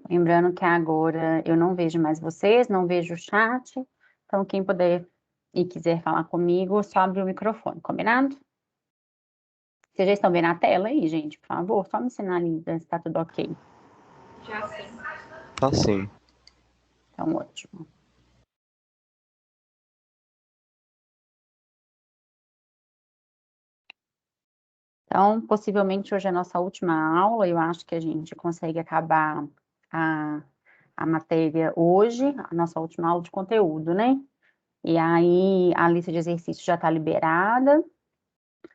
Lembrando que agora eu não vejo mais vocês, não vejo o chat. Então, quem puder e quiser falar comigo, só abre o microfone, combinado? Vocês já estão vendo a tela aí, gente? Por favor, só me sinaliza se está tudo ok. Já sim. Tá sim. Então, ótimo. Então, possivelmente hoje é a nossa última aula, eu acho que a gente consegue acabar a matéria hoje, a nossa última aula de conteúdo, né? E aí, a lista de exercícios já está liberada,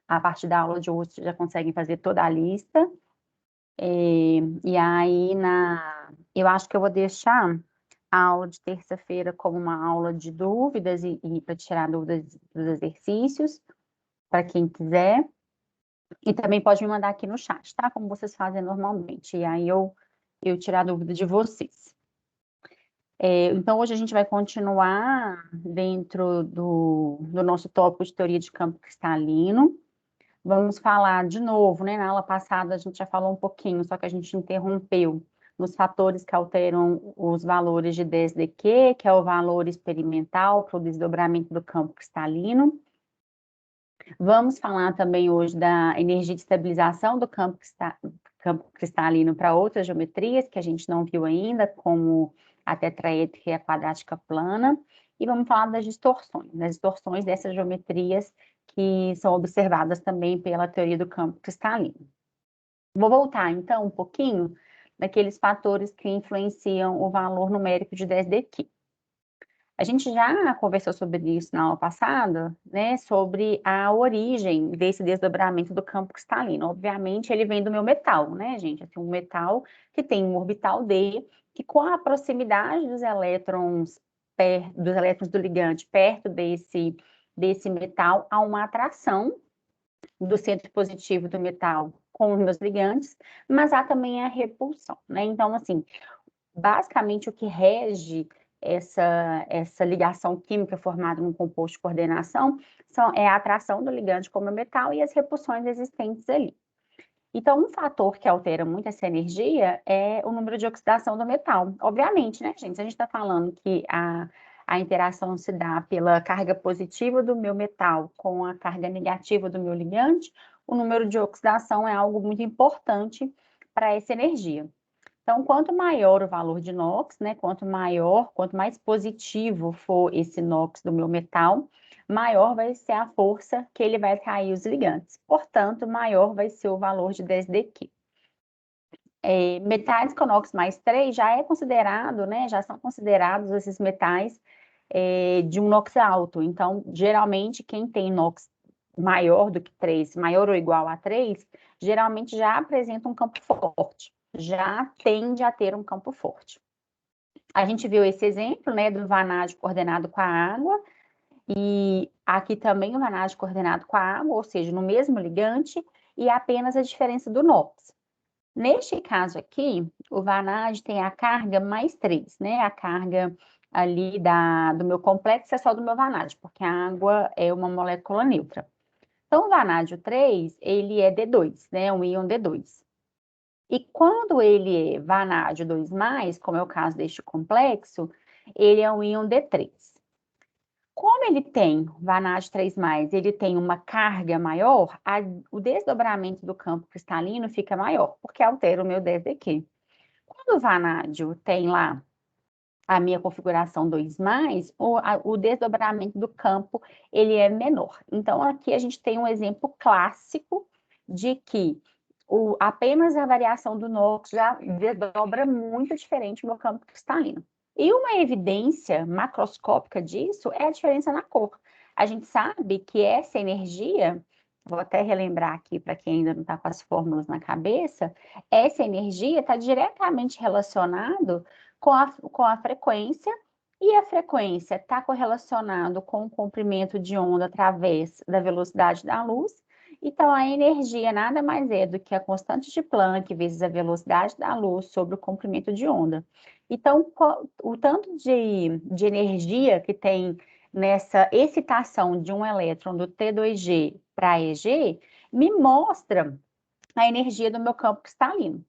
a partir da aula de hoje, vocês já conseguem fazer toda a lista. E aí, eu acho que eu vou deixar a aula de terça-feira como uma aula de dúvidas e para tirar dúvidas dos exercícios, para quem quiser. E também pode me mandar aqui no chat, tá? Como vocês fazem normalmente. E aí eu tirar a dúvida de vocês. Então, hoje a gente vai continuar dentro do nosso tópico de teoria de campo cristalino. Vamos falar de novo, né? Na aula passada a gente já falou um pouquinho, só que a gente interrompeu nos fatores que alteram os valores de DSDQ, que é o valor experimental para o desdobramento do campo cristalino. Vamos falar também hoje da energia de estabilização do campo cristalino para outras geometrias, que a gente não viu ainda, como a tetraédrica e a quadrática plana. E vamos falar das distorções dessas geometrias que são observadas também pela teoria do campo cristalino. Vou voltar, então, um pouquinho daqueles fatores que influenciam o valor numérico de 10dq. A gente já conversou sobre isso na aula passada, né, sobre a origem desse desdobramento do campo cristalino. Obviamente, ele vem do meu metal, né, gente? Assim, um metal que tem um orbital D, que com a proximidade dos elétrons do ligante perto desse metal, há uma atração do centro positivo do metal com os meus ligantes, mas há também a repulsão, né? Então, assim, basicamente o que rege essa ligação química formada num composto de coordenação é a atração do ligante com o metal e as repulsões existentes ali. Então, um fator que altera muito essa energia é o número de oxidação do metal. Obviamente, né, gente? Se a gente está falando que a interação se dá pela carga positiva do meu metal com a carga negativa do meu ligante, o número de oxidação é algo muito importante para essa energia. Então, quanto maior o valor de NOx, né, quanto mais positivo for esse NOx do meu metal, maior vai ser a força que ele vai atrair os ligantes. Portanto, maior vai ser o valor de 10dq. Metais com NOx mais 3 já é considerado, né, já são considerados esses metais de um NOx alto. Então, geralmente, quem tem NOx maior do que 3, maior ou igual a 3, geralmente já apresenta um campo forte, já tende a ter um campo forte. A gente viu esse exemplo, né, do vanádio coordenado com a água, e aqui também o vanádio coordenado com a água, ou seja, no mesmo ligante, e apenas a diferença do NOx. Neste caso aqui, o vanádio tem a carga mais 3, né, a carga ali do meu complexo é só do meu vanádio, porque a água é uma molécula neutra. Então, o vanádio 3, ele é D2, né, um íon D2. E quando ele é vanádio 2+, como é o caso deste complexo, ele é um íon D3. Como ele tem vanádio 3+, ele tem uma carga maior, o desdobramento do campo cristalino fica maior, porque altera o meu 10dq. Quando o vanádio tem lá a minha configuração 2+, o desdobramento do campo ele é menor. Então, aqui a gente tem um exemplo clássico de que apenas a variação do NOx já desdobra muito diferente o meu campo cristalino. E uma evidência macroscópica disso é a diferença na cor. A gente sabe que essa energia, vou até relembrar aqui para quem ainda não está com as fórmulas na cabeça, essa energia está diretamente relacionada com a frequência, e a frequência está correlacionado com o comprimento de onda através da velocidade da luz. Então, a energia nada mais é do que a constante de Planck vezes a velocidade da luz sobre o comprimento de onda. Então, o tanto de energia que tem nessa excitação de um elétron do T2G para EG me mostra a energia do meu campo cristalino.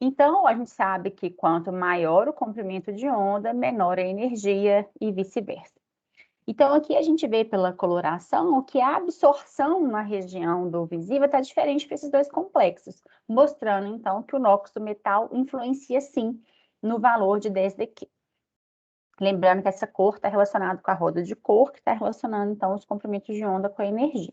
Então, a gente sabe que quanto maior o comprimento de onda, menor a energia e vice-versa. Então, aqui a gente vê pela coloração que a absorção na região do visível está diferente para esses dois complexos, mostrando, então, que o NOx do metal influencia, sim, no valor de 10 dQ. Lembrando que essa cor está relacionada com a roda de cor, que está relacionando, então, os comprimentos de onda com a energia.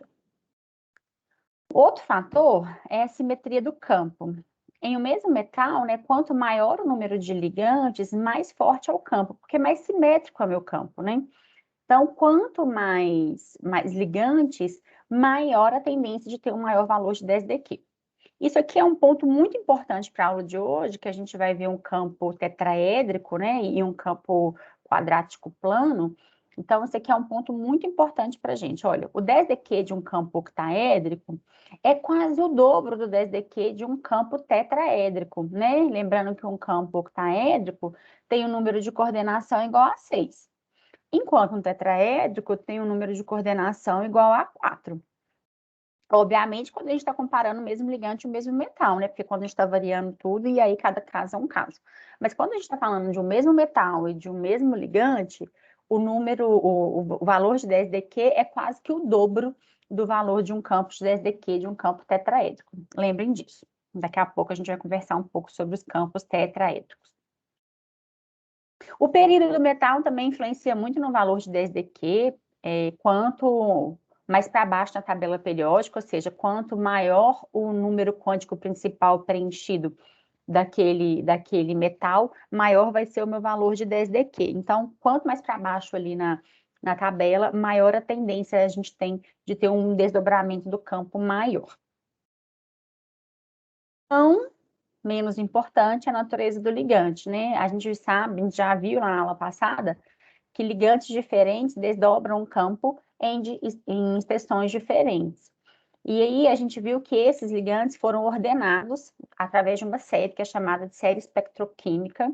Outro fator é a simetria do campo. Em o mesmo metal, né, quanto maior o número de ligantes, mais forte é o campo, porque mais simétrico é o meu campo, né? Então, quanto mais ligantes, maior a tendência de ter um maior valor de 10 dQ. Isso aqui é um ponto muito importante para a aula de hoje, que a gente vai ver um campo tetraédrico, né, e um campo quadrático plano. Então, isso aqui é um ponto muito importante para a gente. Olha, o 10 dQ de um campo octaédrico é quase o dobro do 10 dQ de um campo tetraédrico, né? Lembrando que um campo octaédrico tem um número de coordenação igual a 6, enquanto um tetraédrico tem um número de coordenação igual a 4. Obviamente, quando a gente está comparando o mesmo ligante e o mesmo metal, né? Porque quando a gente está variando tudo, e aí cada caso é um caso. Mas quando a gente está falando de um mesmo metal e de um mesmo ligante, o valor de 10 dQ é quase que o dobro do valor de um campo de 10 dQ de um campo tetraédrico. Lembrem disso. Daqui a pouco a gente vai conversar um pouco sobre os campos tetraédricos. O período do metal também influencia muito no valor de 10 dQ, quanto mais para baixo na tabela periódica, ou seja, quanto maior o número quântico principal preenchido daquele metal, maior vai ser o meu valor de 10 dQ. Então, quanto mais para baixo ali na tabela, maior a tendência a gente tem de ter um desdobramento do campo maior. Então, menos importante é a natureza do ligante, né? A gente sabe, a gente já viu na aula passada, que ligantes diferentes desdobram o campo em extensões diferentes. E aí a gente viu que esses ligantes foram ordenados através de uma série que é chamada de série espectroquímica,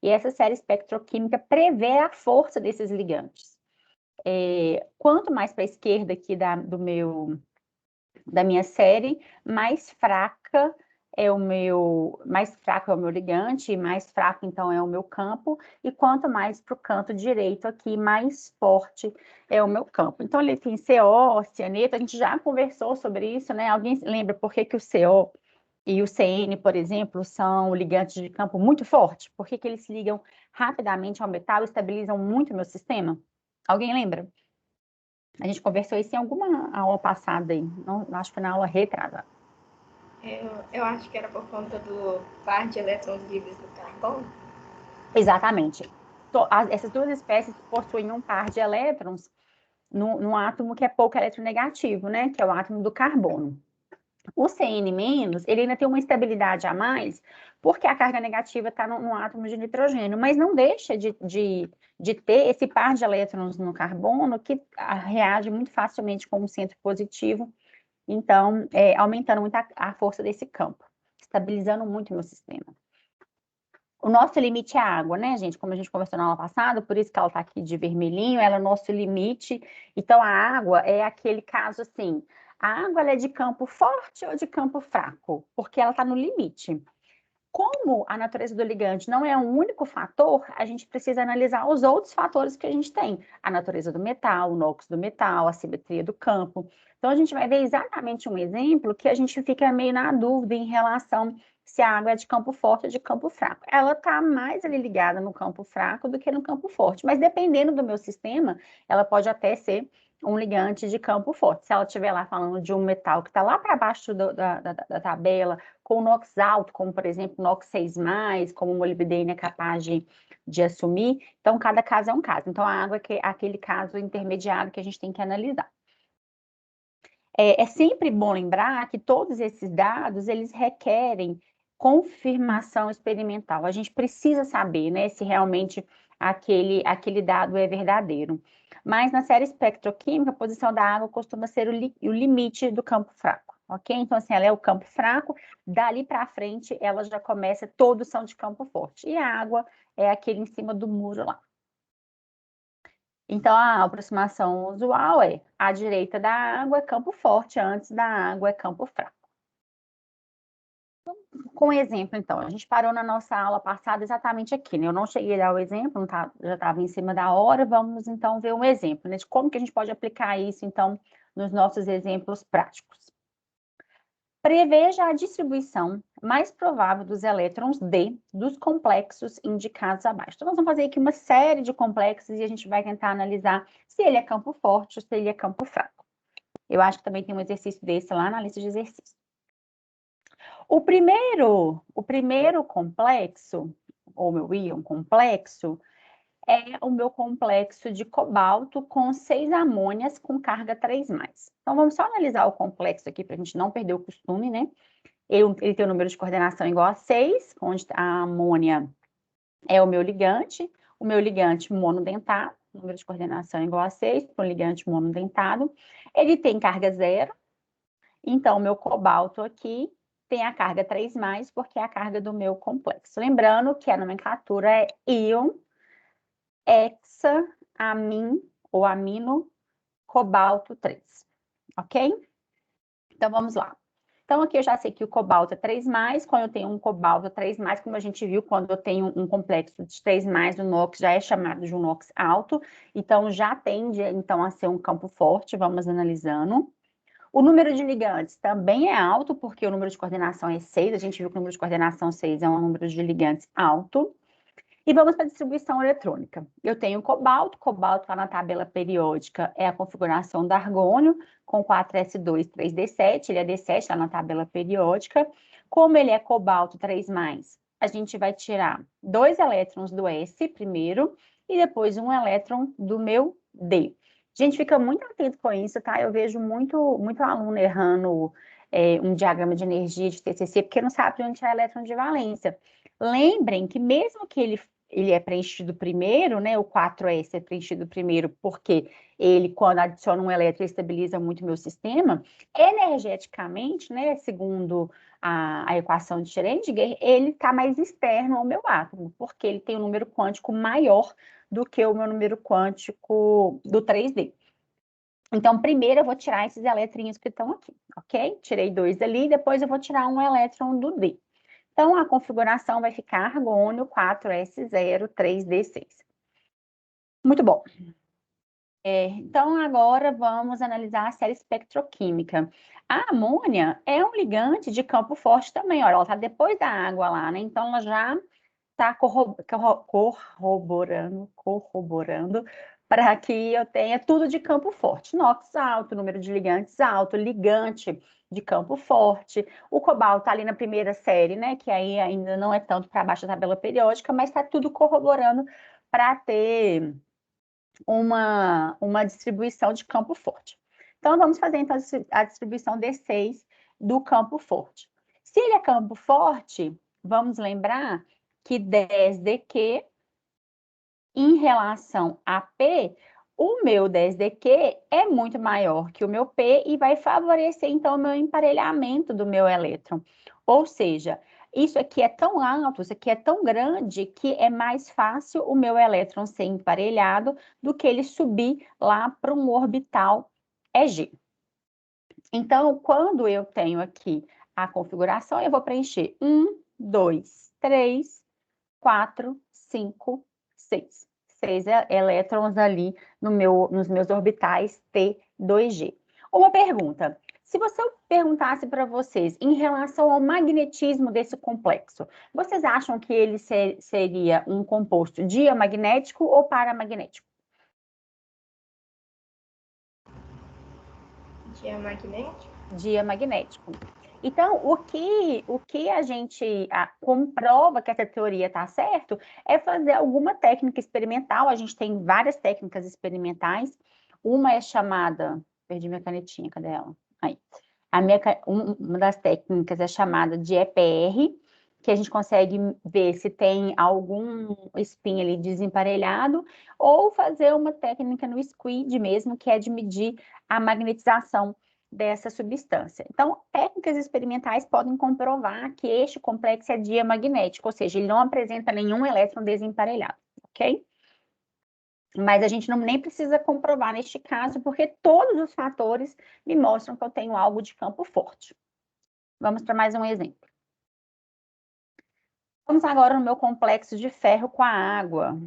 e essa série espectroquímica prevê a força desses ligantes. Quanto mais para a esquerda aqui da minha série, mais fraco é o meu ligante, mais fraco então é o meu campo, e quanto mais para o canto direito aqui, mais forte é o meu campo. Então, ali tem CO, cianeto, a gente já conversou sobre isso, né? Alguém lembra por que o CO e o CN, por exemplo, são ligantes de campo muito forte? Por que eles se ligam rapidamente ao metal e estabilizam muito o meu sistema? Alguém lembra? A gente conversou isso em alguma aula passada aí, não, acho que foi na aula retrasada. Eu acho que era por conta do par de elétrons livres do carbono. Exatamente. Essas duas espécies possuem um par de elétrons no átomo que é pouco eletronegativo, né? Que é o átomo do carbono. O CN-, ele ainda tem uma estabilidade a mais, porque a carga negativa está no átomo de nitrogênio, mas não deixa de ter esse par de elétrons no carbono que reage muito facilmente com um centro positivo, então, aumentando muito a força desse campo, estabilizando muito o meu sistema. O nosso limite é a água, né, gente? Como a gente conversou na aula passada, por isso que ela está aqui de vermelhinho, ela é o nosso limite. Então, a água é aquele caso assim, a água ela é de campo forte ou de campo fraco? Porque ela está no limite. Como a natureza do ligante não é um único fator, a gente precisa analisar os outros fatores que a gente tem. A natureza do metal, o NOx do metal, a simetria do campo. Então, a gente vai ver exatamente um exemplo que a gente fica meio na dúvida em relação se a água é de campo forte ou de campo fraco. Ela está mais ali ligada no campo fraco do que no campo forte, mas dependendo do meu sistema, ela pode até ser um ligante de campo forte. Se ela estiver lá falando de um metal que está lá para baixo da tabela, com NOx alto, como por exemplo NOx 6+, como o molibdênio é capaz de assumir, então cada caso é um caso. Então a água é aquele caso intermediário que a gente tem que analisar. É sempre bom lembrar que todos esses dados, eles requerem confirmação experimental. A gente precisa saber, né, se realmente aquele dado é verdadeiro. Mas na série espectroquímica, a posição da água costuma ser o limite do campo fraco, ok? Então, assim, ela é o campo fraco, dali para frente ela já começa, todos são de campo forte. E a água é aquele em cima do muro lá. Então, a aproximação usual é à direita da água é campo forte, antes da água é campo fraco. Com um exemplo, então, a gente parou na nossa aula passada exatamente aqui, né? Eu não cheguei a dar o exemplo, não tá, já estava em cima da hora, vamos então ver um exemplo, né? De como que a gente pode aplicar isso, então, nos nossos exemplos práticos. Preveja a distribuição mais provável dos elétrons D dos complexos indicados abaixo. Então, nós vamos fazer aqui uma série de complexos e a gente vai tentar analisar se ele é campo forte ou se ele é campo fraco. Eu acho que também tem um exercício desse lá na lista de exercícios. O primeiro complexo, ou meu íon complexo, é o meu complexo de cobalto com 6 amônias com carga 3+. Então, vamos só analisar o complexo aqui para a gente não perder o costume, né? Ele tem o número de coordenação igual a 6, onde a amônia é o meu ligante monodentado, número de coordenação igual a 6, para o ligante monodentado. Ele tem carga 0, então o meu cobalto aqui tem a carga 3+, porque é a carga do meu complexo. Lembrando que a nomenclatura é íon, hexamin ou amino, cobalto 3, ok? Então, vamos lá. Então, aqui eu já sei que o cobalto é 3+, quando eu tenho um cobalto 3+, como a gente viu, quando eu tenho um complexo de 3+, o NOx já é chamado de um NOx alto, então já tende, então, a ser um campo forte, vamos analisando. O número de ligantes também é alto, porque o número de coordenação é 6, a gente viu que o número de coordenação 6 é um número de ligantes alto. E vamos para a distribuição eletrônica. Eu tenho cobalto lá na tabela periódica é a configuração do argônio, com 4s2, 3d7, ele é d7 lá na tabela periódica. Como ele é cobalto 3+, a gente vai tirar 2 elétrons do S primeiro, e depois um elétron do meu D. A gente fica muito atento com isso, tá? Eu vejo muito aluno errando um diagrama de energia de TCC, porque não sabe onde é elétron de valência. Lembrem que mesmo que ele é preenchido primeiro, né? O 4S é preenchido primeiro porque ele, quando adiciona um elétron, estabiliza muito o meu sistema. Energeticamente, né? Segundo a equação de Schrödinger, ele está mais externo ao meu átomo, porque ele tem um número quântico maior do que o meu número quântico do 3D. Então, primeiro eu vou tirar esses eletrinhos que estão aqui, ok? Tirei 2 ali, depois eu vou tirar um elétron do D. Então, a configuração vai ficar argônio 4s0, 3d6. Muito bom. Então, agora vamos analisar a série espectroquímica. A amônia é um ligante de campo forte também. Olha, ela está depois da água lá, né? Então, ela já está corroborando para que eu tenha tudo de campo forte. NOx alto, número de ligantes alto, ligante de campo forte. O cobalto está ali na primeira série, né? Que aí ainda não é tanto para baixo da tabela periódica, mas está tudo corroborando para ter uma distribuição de campo forte. Então, vamos fazer então a distribuição D6 do campo forte. Se ele é campo forte, vamos lembrar que 10dQ em relação a P, o meu 10dQ é muito maior que o meu P e vai favorecer, então, o meu emparelhamento do meu elétron. Ou seja, isso aqui é tão alto, isso aqui é tão grande, que é mais fácil o meu elétron ser emparelhado do que ele subir lá para um orbital EG. Então, quando eu tenho aqui a configuração, eu vou preencher 1, 2, 3, 4, 5, 6. 6 elétrons ali nos meus orbitais T2G. Uma pergunta. Se você perguntasse para vocês em relação ao magnetismo desse complexo, vocês acham que ele seria um composto diamagnético ou paramagnético? Diamagnético? Diamagnético. Então, o que a gente comprova que essa teoria está certo é fazer alguma técnica experimental. A gente tem várias técnicas experimentais. Uma é chamada... Perdi minha canetinha, cadê ela? Aí. Uma das técnicas é chamada de EPR, que a gente consegue ver se tem algum spin ali desemparelhado, ou fazer uma técnica no SQUID mesmo, que é de medir a magnetização dessa substância. Então, técnicas experimentais podem comprovar que este complexo é diamagnético, ou seja, ele não apresenta nenhum elétron desemparelhado, ok? Mas a gente nem precisa comprovar neste caso, porque todos os fatores me mostram que eu tenho algo de campo forte. Vamos para mais um exemplo. Vamos agora no meu complexo de ferro com a água.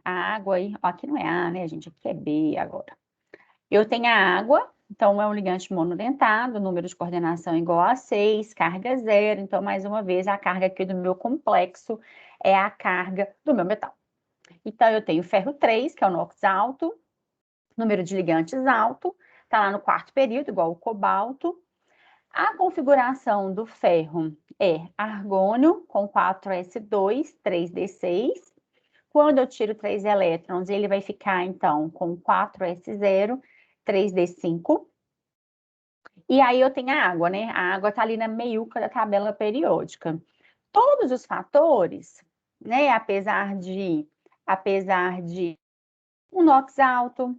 A água aí, ó, aqui não é A, né, gente? Aqui é B agora. Eu tenho a água, então é um ligante monodentado, número de coordenação igual a 6, carga zero. Então, mais uma vez, a carga aqui do meu complexo é a carga do meu metal. Então, eu tenho ferro 3, que é o NOx alto, número de ligantes alto, está lá no quarto período, igual o cobalto. A configuração do ferro é argônio com 4s2, 3d6. Quando eu tiro 3 elétrons, ele vai ficar, então, com 4s0, 3d5. E aí eu tenho a água, né? A água está ali na meiuca da tabela periódica. Todos os fatores, né? Apesar de o NOx alto,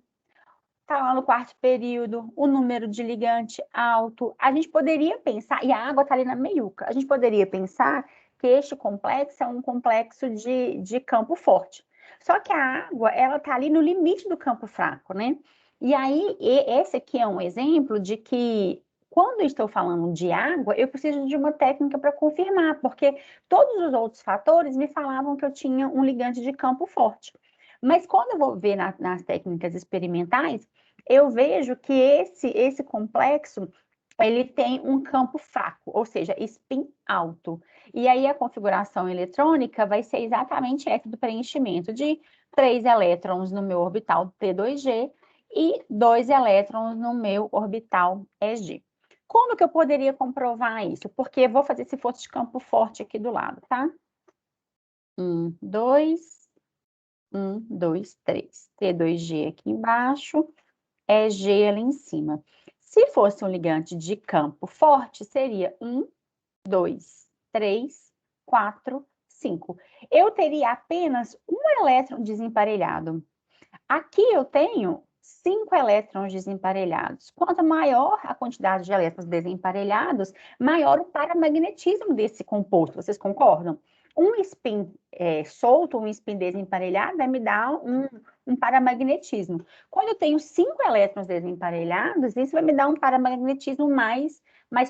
tá lá no quarto período, o número de ligante alto, a gente poderia pensar, e a água está ali na meiuca, a gente poderia pensar que este complexo é um complexo de campo forte. Só que a água, ela está ali no limite do campo fraco, né? E aí, esse aqui é um exemplo de que, quando eu estou falando de água, eu preciso de uma técnica para confirmar, porque todos os outros fatores me falavam que eu tinha um ligante de campo forte. Mas quando eu vou ver nas técnicas experimentais, eu vejo que esse complexo ele tem um campo fraco, ou seja, spin alto. E aí a configuração eletrônica vai ser exatamente essa do preenchimento de 3 elétrons no meu orbital P2G e 2 elétrons no meu orbital EG. Como que eu poderia comprovar isso? Porque eu vou fazer esse força de campo forte aqui do lado, tá? 1, 2, 1, 2, 3. T2G aqui embaixo, EG ali em cima. Se fosse um ligante de campo forte, seria 1, 2, 3, 4, 5. Eu teria apenas um elétron desemparelhado. Aqui eu tenho 5 elétrons desemparelhados. Quanto maior a quantidade de elétrons desemparelhados, maior o paramagnetismo desse composto. Vocês concordam? Um spin solto, um spin desemparelhado, vai me dar um paramagnetismo. Quando eu tenho 5 elétrons desemparelhados, isso vai me dar um paramagnetismo mais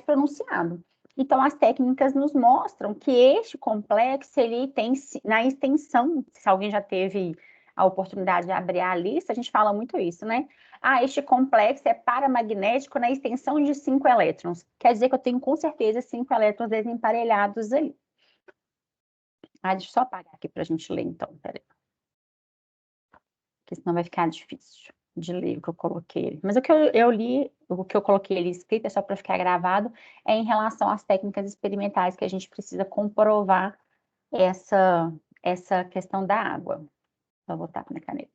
pronunciado. Então, as técnicas nos mostram que este complexo, ele tem, na extensão, se alguém já teve a oportunidade de abrir a lista, a gente fala muito isso, né? Ah, este complexo é paramagnético na extensão de 5 elétrons. Quer dizer que eu tenho com certeza 5 elétrons desemparelhados ali. Ah, deixa eu só apagar aqui para a gente ler, então, peraí. Porque senão vai ficar difícil de ler o que eu coloquei. Mas o que eu li, o que eu coloquei ali escrito, é só para ficar gravado, é em relação às técnicas experimentais que a gente precisa comprovar essa questão da água. Vou botar na caneta.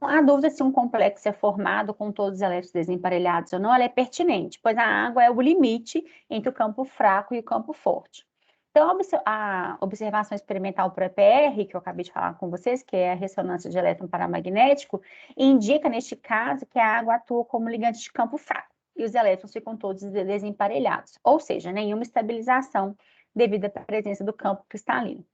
A dúvida se um complexo é formado com todos os elétrons desemparelhados ou não, ela é pertinente, pois a água é o limite entre o campo fraco e o campo forte. Então, a observação experimental por EPR, que eu acabei de falar com vocês, que é a ressonância de elétron paramagnético, indica, neste caso, que a água atua como ligante de campo fraco, e os elétrons ficam todos desemparelhados, ou seja, nenhuma estabilização devido à presença do campo cristalino.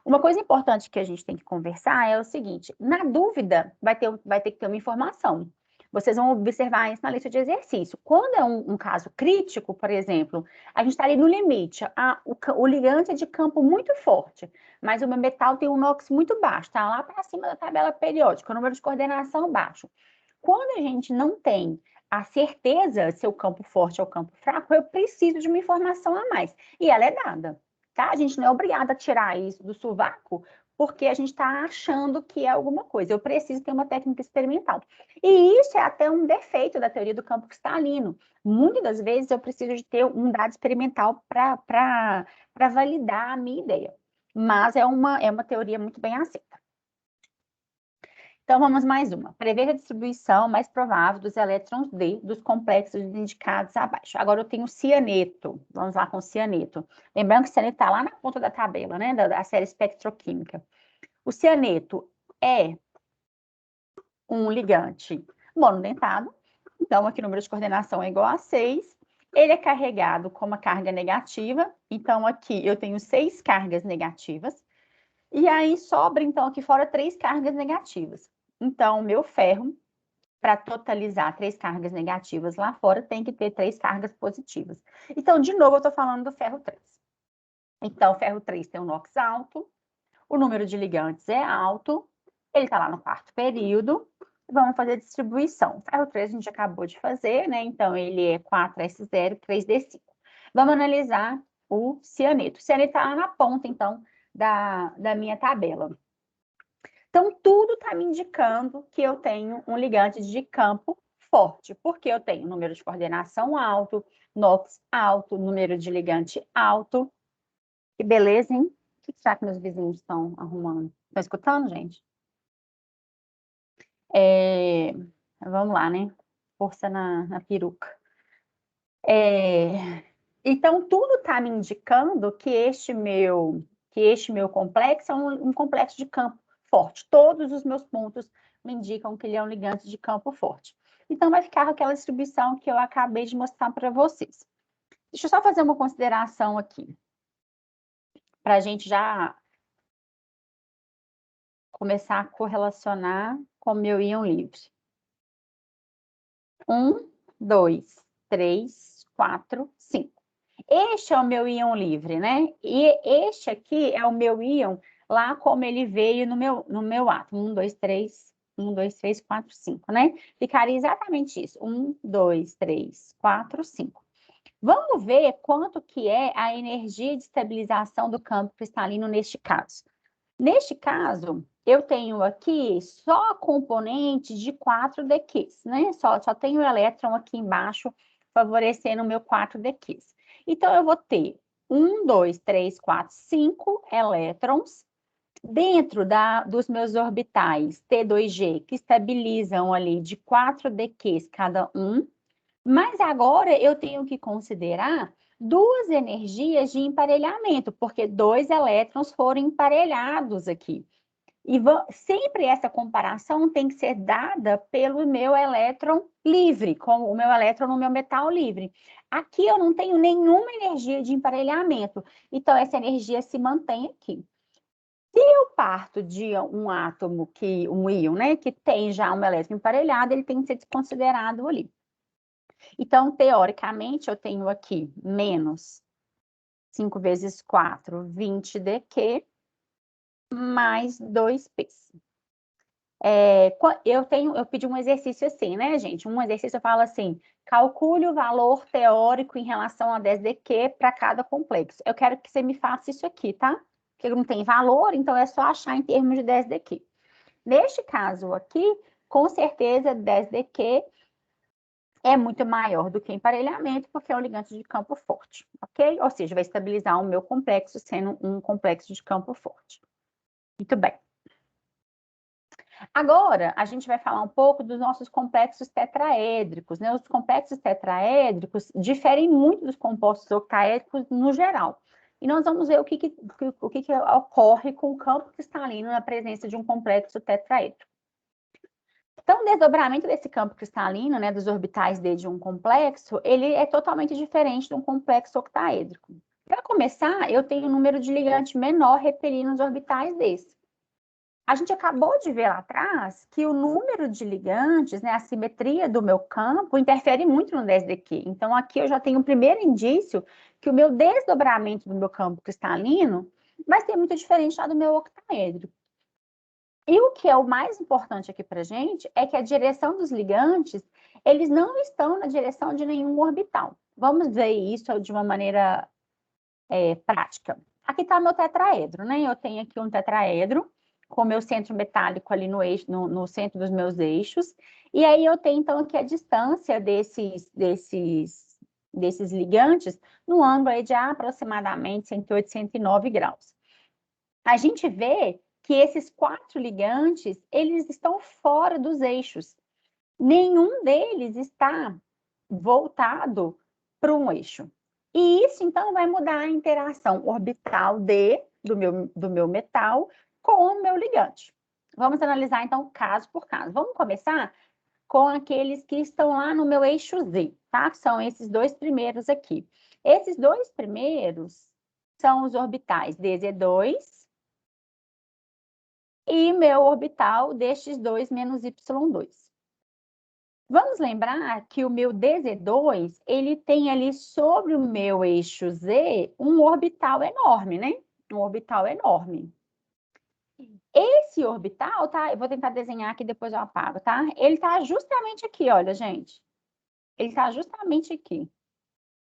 Uma coisa importante que a gente tem que conversar é o seguinte: na dúvida, vai ter que ter uma informação. Vocês vão observar isso na lista de exercício. Quando é um caso crítico, por exemplo, a gente está ali no limite, o ligante é de campo muito forte, mas o meu metal tem um NOx muito baixo, está lá para cima da tabela periódica, o número de coordenação baixo. Quando a gente não tem a certeza se o campo forte ou o campo fraco, eu preciso de uma informação a mais, e ela é dada. Tá? A gente não é obrigada a tirar isso do sovaco porque a gente está achando que é alguma coisa. Eu preciso ter uma técnica experimental. E isso é até um defeito da teoria do campo cristalino. Muitas das vezes eu preciso de ter um dado experimental para validar a minha ideia. Mas é uma teoria muito bem aceita. Então, vamos mais uma. Prever a distribuição mais provável dos elétrons D dos complexos indicados abaixo. Agora eu tenho cianeto. Vamos lá com o cianeto. Lembrando que o cianeto está lá na ponta da tabela, né? Da série espectroquímica. O cianeto é um ligante monodentado. Então, aqui o número de coordenação é igual a 6. Ele é carregado com uma carga negativa. Então, aqui eu tenho 6 cargas negativas. E aí sobra, então, aqui fora 3 cargas negativas. Então, o meu ferro, para totalizar 3 cargas negativas lá fora, tem que ter 3 cargas positivas. Então, de novo, eu estou falando do ferro 3. Então, o ferro 3 tem um NOx alto, o número de ligantes é alto, ele está lá no quarto período, vamos fazer a distribuição. O ferro 3 a gente acabou de fazer, né? Então, ele é 4S0, 3D5. Vamos analisar o cianeto. O cianeto está lá na ponta, então, da minha tabela. Então, tudo está me indicando que eu tenho um ligante de campo forte, porque eu tenho número de coordenação alto, NOx alto, número de ligante alto. Que beleza, hein? O que será que meus vizinhos estão arrumando? Estão escutando, gente? Vamos lá, né? Força na peruca. Então, tudo está me indicando que este meu complexo é um complexo de campo forte. Todos os meus pontos me indicam que ele é um ligante de campo forte. Então, vai ficar aquela distribuição que eu acabei de mostrar para vocês. Deixa eu só fazer uma consideração aqui, para a gente já começar a correlacionar com o meu íon livre. 1, 2, 3, 4, 5. Este é o meu íon livre, né? E este aqui é o meu íon lá como ele veio no meu átomo. 1, 2, 3, 1, 2, 3, 4, 5, né? Ficaria exatamente isso. 1, 2, 3, 4, 5. Vamos ver quanto que é a energia de estabilização do campo cristalino neste caso. Neste caso, eu tenho aqui só componente de 4dQs, né? Só tenho o elétron aqui embaixo favorecendo o meu 4dQs. Então, eu vou ter 1, 2, 3, 4, 5 elétrons dentro dos meus orbitais T2G, que estabilizam ali de 4dQs cada um, mas agora eu tenho que considerar duas energias de emparelhamento, porque dois elétrons foram emparelhados aqui. E sempre essa comparação tem que ser dada pelo meu elétron livre, com o meu elétron no meu metal livre. Aqui eu não tenho nenhuma energia de emparelhamento, então essa energia se mantém aqui. Se eu parto de um átomo, um íon, né, que tem já um elétron emparelhado, ele tem que ser desconsiderado ali. Então, teoricamente, eu tenho aqui menos 5 vezes 4, 20dQ, mais 2Ps. Eu pedi um exercício assim, né, gente? Um exercício eu falo assim, calcule o valor teórico em relação a 10dQ para cada complexo. Eu quero que você me faça isso aqui, tá? Porque não tem valor, então é só achar em termos de 10dQ. Neste caso aqui, com certeza 10dQ é muito maior do que emparelhamento, porque é um ligante de campo forte, ok? Ou seja, vai estabilizar o meu complexo sendo um complexo de campo forte. Muito bem. Agora, a gente vai falar um pouco dos nossos complexos tetraédricos, né? Os complexos tetraédricos diferem muito dos compostos octaédricos no geral. E nós vamos ver o que ocorre com o campo cristalino na presença de um complexo tetraédrico. Então, o desdobramento desse campo cristalino, né, dos orbitais D de um complexo, ele é totalmente diferente de um complexo octaédrico. Para começar, eu tenho um número de ligante menor repelindo os orbitais desse. A gente acabou de ver lá atrás que o número de ligantes, né, a simetria do meu campo, interfere muito no 10dQ. Então, aqui eu já tenho o primeiro indício que o meu desdobramento do meu campo cristalino vai ser muito diferente lá do meu octaédrico. E o que é o mais importante aqui para a gente é que a direção dos ligantes, eles não estão na direção de nenhum orbital. Vamos ver isso de uma maneira prática. Aqui está meu tetraedro, né? Eu tenho aqui um tetraedro com meu centro metálico ali no eixo, no centro dos meus eixos. E aí eu tenho, então, aqui a distância desses ligantes no ângulo aí de aproximadamente 108, 109 graus. A gente vê que esses 4 ligantes, eles estão fora dos eixos. Nenhum deles está voltado para um eixo. E isso, então, vai mudar a interação orbital do meu metal com o meu ligante. Vamos analisar, então, caso por caso. Vamos começar com aqueles que estão lá no meu eixo Z, tá? Que são esses dois primeiros aqui. Esses dois primeiros são os orbitais DZ2 e meu orbital destes dois menos Y2. Vamos lembrar que o meu DZ2, ele tem ali sobre o meu eixo Z um orbital enorme, né? Um orbital enorme. Esse orbital, tá? Eu vou tentar desenhar aqui, depois eu apago, tá? Ele tá justamente aqui, olha, gente. Ele tá justamente aqui.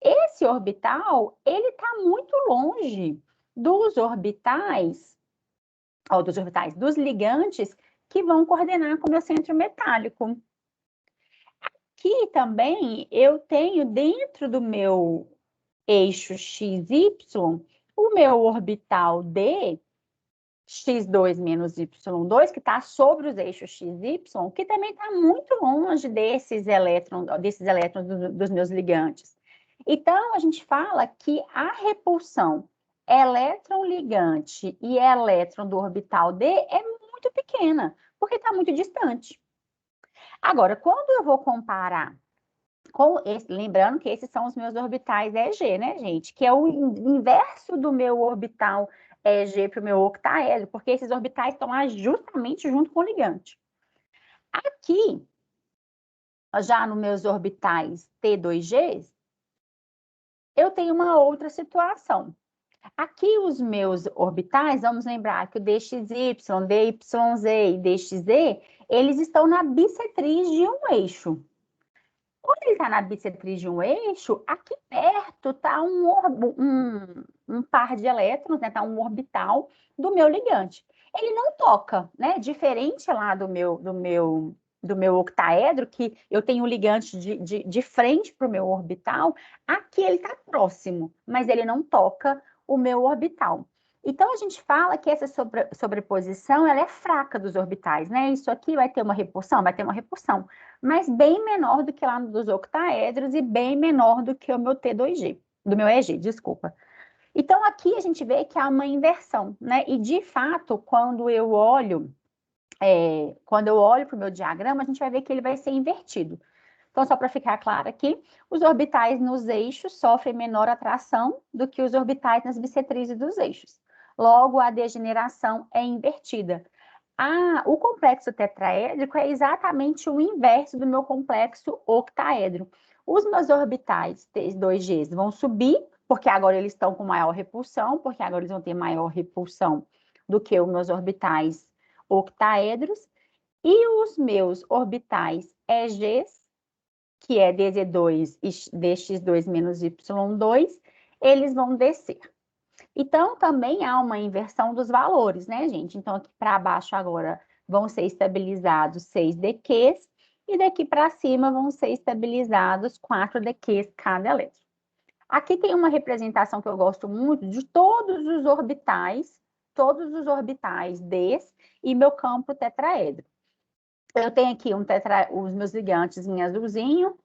Esse orbital, ele tá muito longe dos orbitais, dos ligantes que vão coordenar com o meu centro metálico. Aqui também eu tenho dentro do meu eixo XY o meu orbital D, X2 menos Y2, que está sobre os eixos XY, que também está muito longe desses elétrons dos meus ligantes. Então, a gente fala que a repulsão elétron-ligante e elétron do orbital D é muito pequena, porque está muito distante. Agora, quando eu vou comparar com esse, lembrando que esses são os meus orbitais EG, né, gente? Que é o inverso do meu orbital EG para o meu octaedro, porque esses orbitais estão lá justamente junto com o ligante. Aqui, já nos meus orbitais T2G, eu tenho uma outra situação. Aqui os meus orbitais, vamos lembrar que o DXY, DYZ e DXZ, eles estão na bissetriz de um eixo. Quando ele está na bissetriz de um eixo, aqui perto está um par de elétrons, né? Está um orbital do meu ligante. Ele não toca, né? Diferente lá do meu octaedro, que eu tenho um ligante de frente para o meu orbital, aqui ele está próximo, mas ele não toca o meu orbital. Então, a gente fala que essa sobreposição ela é fraca dos orbitais, né? Isso aqui vai ter uma repulsão? Vai ter uma repulsão, mas bem menor do que lá dos octaedros e bem menor do que o meu T2G, do meu EG, desculpa. Então, aqui a gente vê que há uma inversão, né? E, de fato, quando eu olho para o meu diagrama, a gente vai ver que ele vai ser invertido. Então, só para ficar claro aqui, os orbitais nos eixos sofrem menor atração do que os orbitais nas bissetrizes dos eixos. Logo, a degeneração é invertida. O complexo tetraédrico é exatamente o inverso do meu complexo octaedro. Os meus orbitais T2Gs vão subir, porque agora eles estão com maior repulsão, porque agora eles vão ter maior repulsão do que os meus orbitais octaedros. E os meus orbitais EGs, que é DZ2 e DX2 menos Y2, eles vão descer. Então, também há uma inversão dos valores, né, gente? Então, aqui para baixo agora vão ser estabilizados 6 DQs e daqui para cima vão ser estabilizados 4 DQs cada elétron. Aqui tem uma representação que eu gosto muito de todos os orbitais Ds e meu campo tetraedro. Eu tenho aqui os meus ligantes em azulzinho,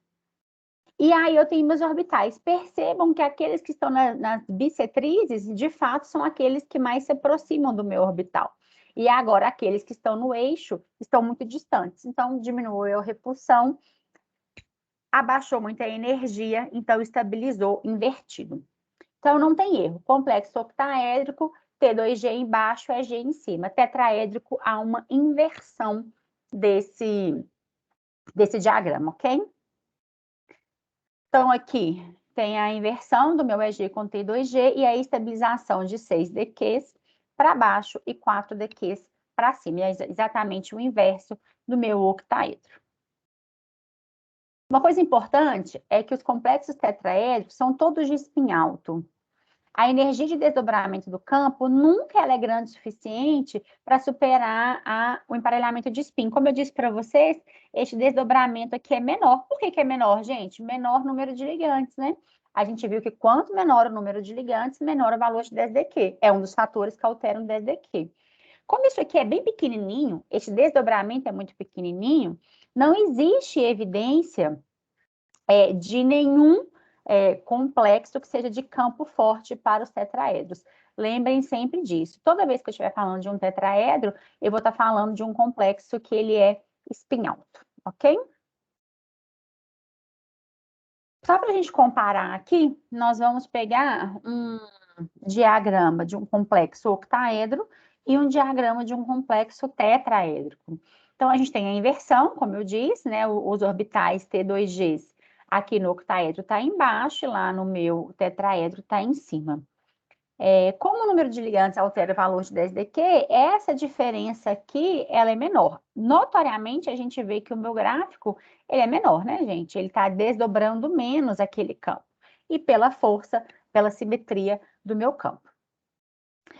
e aí eu tenho meus orbitais. Percebam que aqueles que estão nas bissetrizes, de fato, são aqueles que mais se aproximam do meu orbital. E agora, aqueles que estão no eixo estão muito distantes. Então, diminuiu a repulsão, abaixou muito a energia, então estabilizou invertido. Então, não tem erro. Complexo octaédrico, T2G embaixo, EG em cima. Tetraédrico, há uma inversão desse diagrama, ok? Então, aqui tem a inversão do meu EG com T2G e a estabilização de 6 DQs para baixo e 4 DQs para cima. É exatamente o inverso do meu octaedro. Uma coisa importante é que os complexos tetraédricos são todos de spin alto. A energia de desdobramento do campo nunca ela é grande o suficiente para superar o emparelhamento de spin. Como eu disse para vocês, este desdobramento aqui é menor. Por que é menor, gente? Menor número de ligantes, né? A gente viu que quanto menor o número de ligantes, menor o valor de 10DQ. É um dos fatores que alteram 10DQ. Como isso aqui é bem pequenininho, este desdobramento é muito pequenininho, não existe evidência de nenhum complexo que seja de campo forte para os tetraedros. Lembrem sempre disso. Toda vez que eu estiver falando de um tetraedro, eu vou estar falando de um complexo que ele é spin alto, ok? Só para a gente comparar aqui, nós vamos pegar um diagrama de um complexo octaedro e um diagrama de um complexo tetraédrico. Então, a gente tem a inversão, como eu disse, né? Os orbitais T2Gs aqui no octaedro está embaixo, lá no meu tetraedro está em cima. Como o número de ligantes altera o valor de 10dq, essa diferença aqui, ela é menor. Notoriamente, a gente vê que o meu gráfico, ele é menor, né, gente? Ele está desdobrando menos aquele campo. E pela força, pela simetria do meu campo.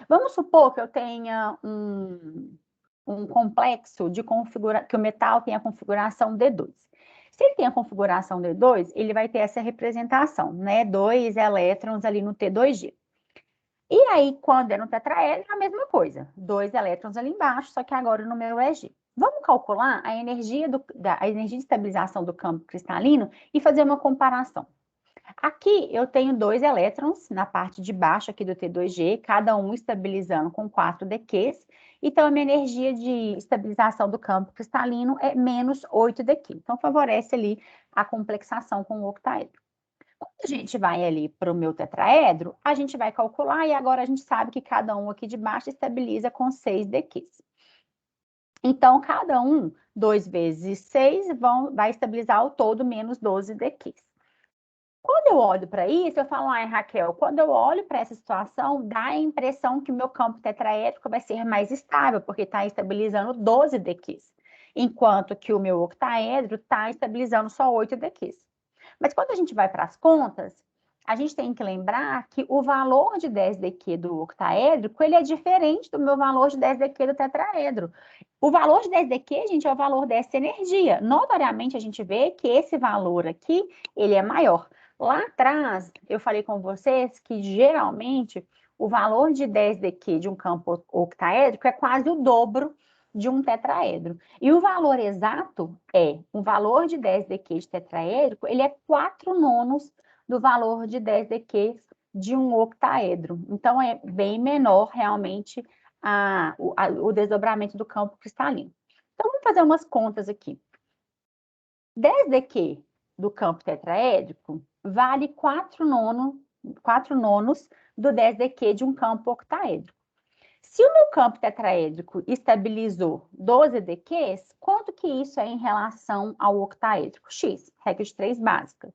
Vamos supor que eu tenha um complexo de configuração, que o metal tem a configuração D2. Se ele tem a configuração D2, ele vai ter essa representação, né? 2 elétrons ali no T2G. E aí, quando é no tetraedro, é a mesma coisa. 2 elétrons ali embaixo, só que agora o número é G. Vamos calcular a energia, a energia de estabilização do campo cristalino e fazer uma comparação. Aqui eu tenho 2 elétrons na parte de baixo aqui do T2G, cada um estabilizando com 4 dQs. Então, a minha energia de estabilização do campo cristalino é menos 8 dQ. Então, favorece ali a complexação com o octaedro. Quando a gente vai ali para o meu tetraedro, a gente vai calcular e agora a gente sabe que cada um aqui de baixo estabiliza com 6 dQs. Então, cada um, 2 vezes 6, vai estabilizar o todo menos 12 dQs. Quando eu olho para isso, eu falo, ai, Raquel, quando eu olho para essa situação, dá a impressão que o meu campo tetraédrico vai ser mais estável, porque está estabilizando 12 dQs, enquanto que o meu octaedro está estabilizando só 8 dQs. Mas quando a gente vai para as contas, a gente tem que lembrar que o valor de 10 dQ do octaédrico, ele é diferente do meu valor de 10 dQ do tetraedro. O valor de 10 dQ, gente, é o valor dessa energia. Notoriamente, a gente vê que esse valor aqui, ele é maior. Lá atrás, eu falei com vocês que, geralmente, o valor de 10 dQ de um campo octaédrico é quase o dobro de um tetraedro. E o valor exato o valor de 10 dQ de tetraédrico, ele é 4 nonos do valor de 10 dQ de um octaedro. Então, é bem menor, realmente, o desdobramento do campo cristalino. Então, vamos fazer umas contas aqui. 10 dQ do campo tetraédrico vale 4 nonos do 10 dQ de um campo octaédrico. Se o meu campo tetraédrico estabilizou 12 dQs, quanto que isso é em relação ao octaédrico? X, regra de 3 básica.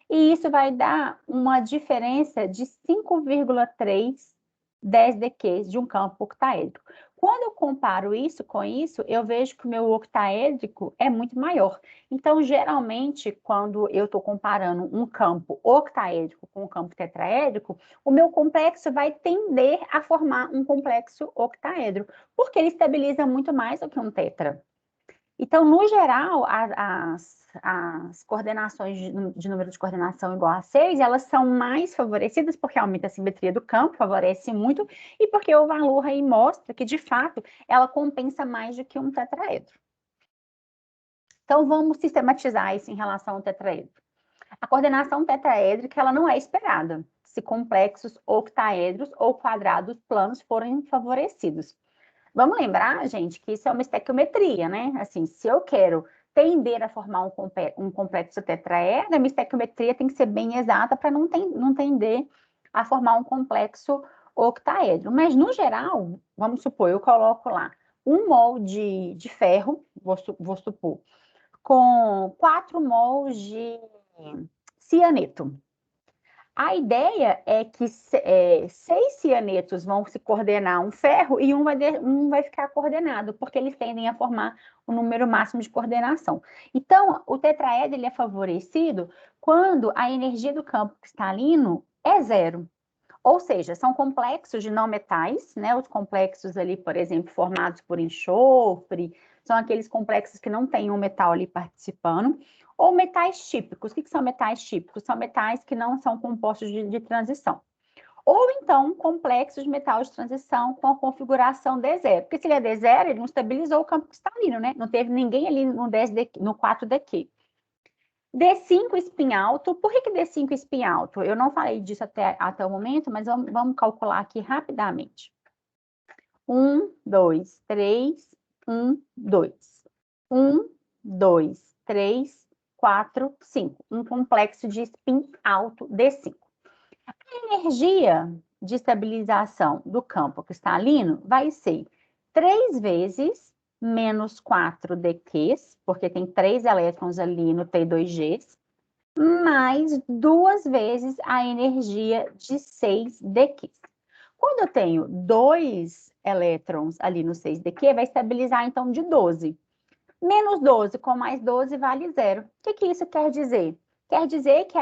E isso vai dar uma diferença de 5,3 10 dQs de um campo octaédrico. Quando eu comparo isso com isso, eu vejo que o meu octaédrico é muito maior. Então, geralmente, quando eu estou comparando um campo octaédrico com um campo tetraédrico, o meu complexo vai tender a formar um complexo octaedro, porque ele estabiliza muito mais do que um tetra. Então, no geral, as coordenações de número de coordenação igual a 6, elas são mais favorecidas porque aumenta a simetria do campo, favorece muito, e porque o valor aí mostra que, de fato, ela compensa mais do que um tetraedro. Então, vamos sistematizar isso em relação ao tetraedro. A coordenação tetraédrica, ela não é esperada se complexos octaedros ou quadrados planos forem favorecidos. Vamos lembrar, gente, que isso é uma estequiometria, né? Assim, se eu quero tender a formar um complexo tetraedro, a minha estequiometria tem que ser bem exata para não tender a formar um complexo octaedro. Mas, no geral, vamos supor, eu coloco lá 1 mol de ferro, vou supor, com 4 mols de cianeto. A ideia é que 6 cianetos vão se coordenar um ferro e um vai ficar coordenado, porque eles tendem a formar o número máximo de coordenação. Então, o tetraedro ele é favorecido quando a energia do campo cristalino é zero. Ou seja, são complexos de não metais, né? Os complexos ali, por exemplo, formados por enxofre, são aqueles complexos que não têm um metal ali participando. Ou metais típicos. O que são metais típicos? São metais que não são compostos de transição. Ou então, complexos de metal de transição com a configuração D0. Porque se ele é D0, ele não estabilizou o campo cristalino, né? Não teve ninguém ali no 4dQ. D5 spin alto. Por que D5 spin alto? Eu não falei disso até o momento, mas vamos calcular aqui rapidamente. 1, 2, 3, 1, 2. 1, 2, 3, 4, 5. Um complexo de spin alto D5. A energia de estabilização do campo cristalino vai ser 3 vezes menos 4 DQs, porque tem 3 elétrons ali no T2Gs, mais 2 vezes a energia de 6 DQs. Quando eu tenho 2 elétrons ali no 6DQ, vai estabilizar então de 12. Menos 12 com mais 12 vale zero. O que isso quer dizer? Quer dizer que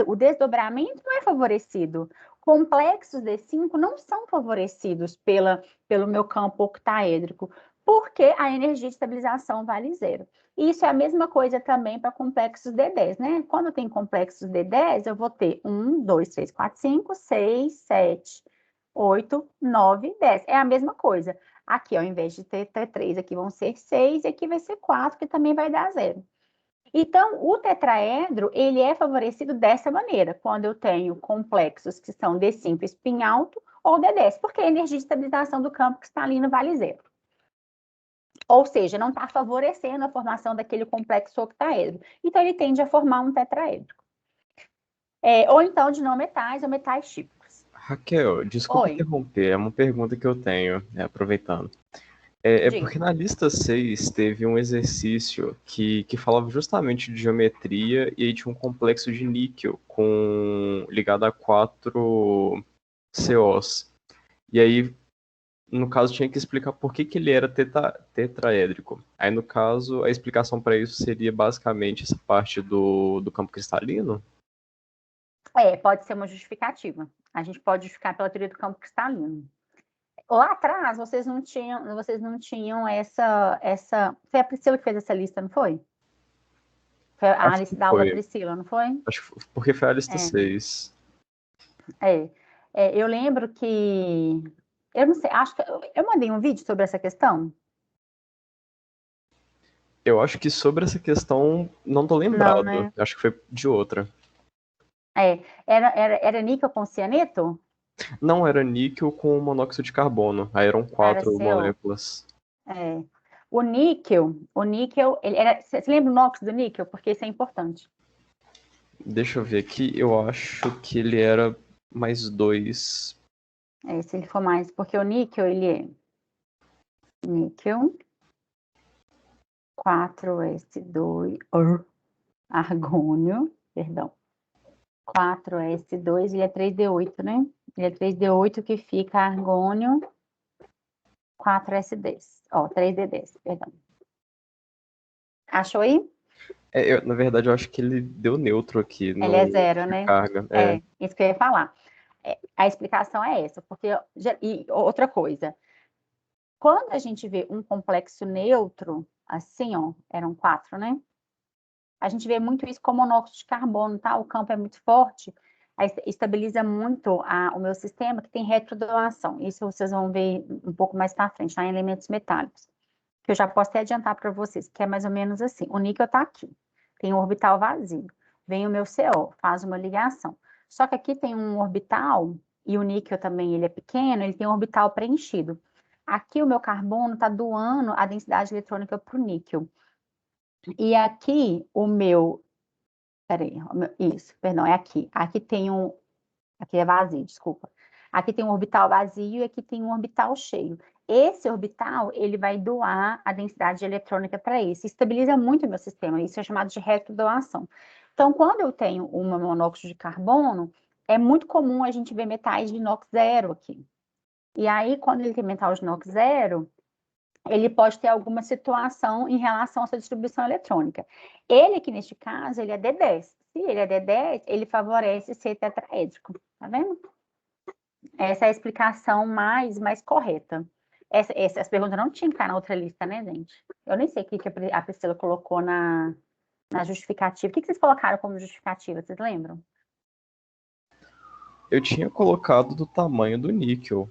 o desdobramento não é favorecido. Complexos D5 não são favorecidos pelo meu campo octaédrico, porque a energia de estabilização vale zero. E isso é a mesma coisa também para complexos D10, né? Quando tem complexos D10, eu vou ter 1, 2, 3, 4, 5, 6, 7, 8, 9, 10. É a mesma coisa. Aqui, ao invés de ter 3, aqui vão ser 6, e aqui vai ser 4, que também vai dar zero. Então, o tetraedro, ele é favorecido dessa maneira, quando eu tenho complexos que são D5 spin alto ou D10, porque a energia de estabilização do campo cristalino vale zero. Ou seja, não está favorecendo a formação daquele complexo octaedro. Então, ele tende a formar um tetraedro. Ou então de não metais ou metais típicos. Raquel, desculpa Oi. interromper, é uma pergunta que eu tenho, aproveitando. É porque na lista 6 teve um exercício que falava justamente de geometria e aí tinha um complexo de níquel ligado a 4 COs. E aí, no caso, tinha que explicar por que ele era tetraédrico. Aí, no caso, a explicação para isso seria basicamente essa parte do campo cristalino? Pode ser uma justificativa. A gente pode justificar pela teoria do campo cristalino. Lá atrás, vocês não tinham essa. Foi a Priscila que fez essa lista, não foi? Foi a Acho que lista da aula da foi. Priscila, não foi? Acho que porque foi a lista É, 6. é. Eu lembro que. Eu não sei, acho que eu mandei um vídeo sobre essa questão. Eu acho que sobre essa questão, não tô Não, lembrado. né? Acho que foi de outra. Era níquel com cianeto? Não era níquel com monóxido de carbono. Aí eram Era 4 CO. moléculas. É. O níquel, ele era. Você lembra o NOx do níquel? Porque isso é importante. Deixa eu ver aqui. Eu acho que ele era mais 2. Se ele for mais, porque o níquel, ele é níquel, 4s2, argônio, perdão, 4s2, ele é 3d8, né? Ele é 3d8 que fica argônio, 4s10, 3d10, perdão. Achou aí? Na verdade, eu acho que ele deu neutro aqui Ele é no zero, na né? carga. Isso que eu ia falar. A explicação é essa, porque, e outra coisa, quando a gente vê um complexo neutro, assim, ó, eram 4, né? A gente vê muito isso com monóxido de carbono, tá? O campo é muito forte, aí estabiliza muito o meu sistema, que tem retrodoação. Isso vocês vão ver um pouco mais para frente, tá? Em elementos metálicos. Que eu já posso até adiantar para vocês, que é mais ou menos assim. O níquel está aqui, tem um orbital vazio. Vem o meu CO, faz uma ligação. Só que aqui tem um orbital, e o níquel também ele é pequeno, ele tem um orbital preenchido. Aqui o meu carbono está doando a densidade eletrônica para o níquel. E aqui o meu. Peraí, isso, perdão, é aqui. Aqui tem um. Aqui é vazio, desculpa. Aqui tem um orbital vazio e aqui tem um orbital cheio. Esse orbital, ele vai doar a densidade eletrônica para esse. Estabiliza muito o meu sistema. Isso é chamado de retrodoação. Então, quando eu tenho uma monóxido de carbono, é muito comum a gente ver metais de inox zero aqui. E aí, quando ele tem metal de inox zero, ele pode ter alguma situação em relação à sua distribuição eletrônica. Ele aqui, neste caso, ele é D10. Se ele é D10, ele favorece ser tetraédrico, tá vendo? Essa é a explicação mais correta. Essa pergunta não tinha que estar na outra lista, né, gente? Eu nem sei o que a Priscila colocou na justificativa. O que vocês colocaram como justificativa, vocês lembram? Eu tinha colocado do tamanho do níquel,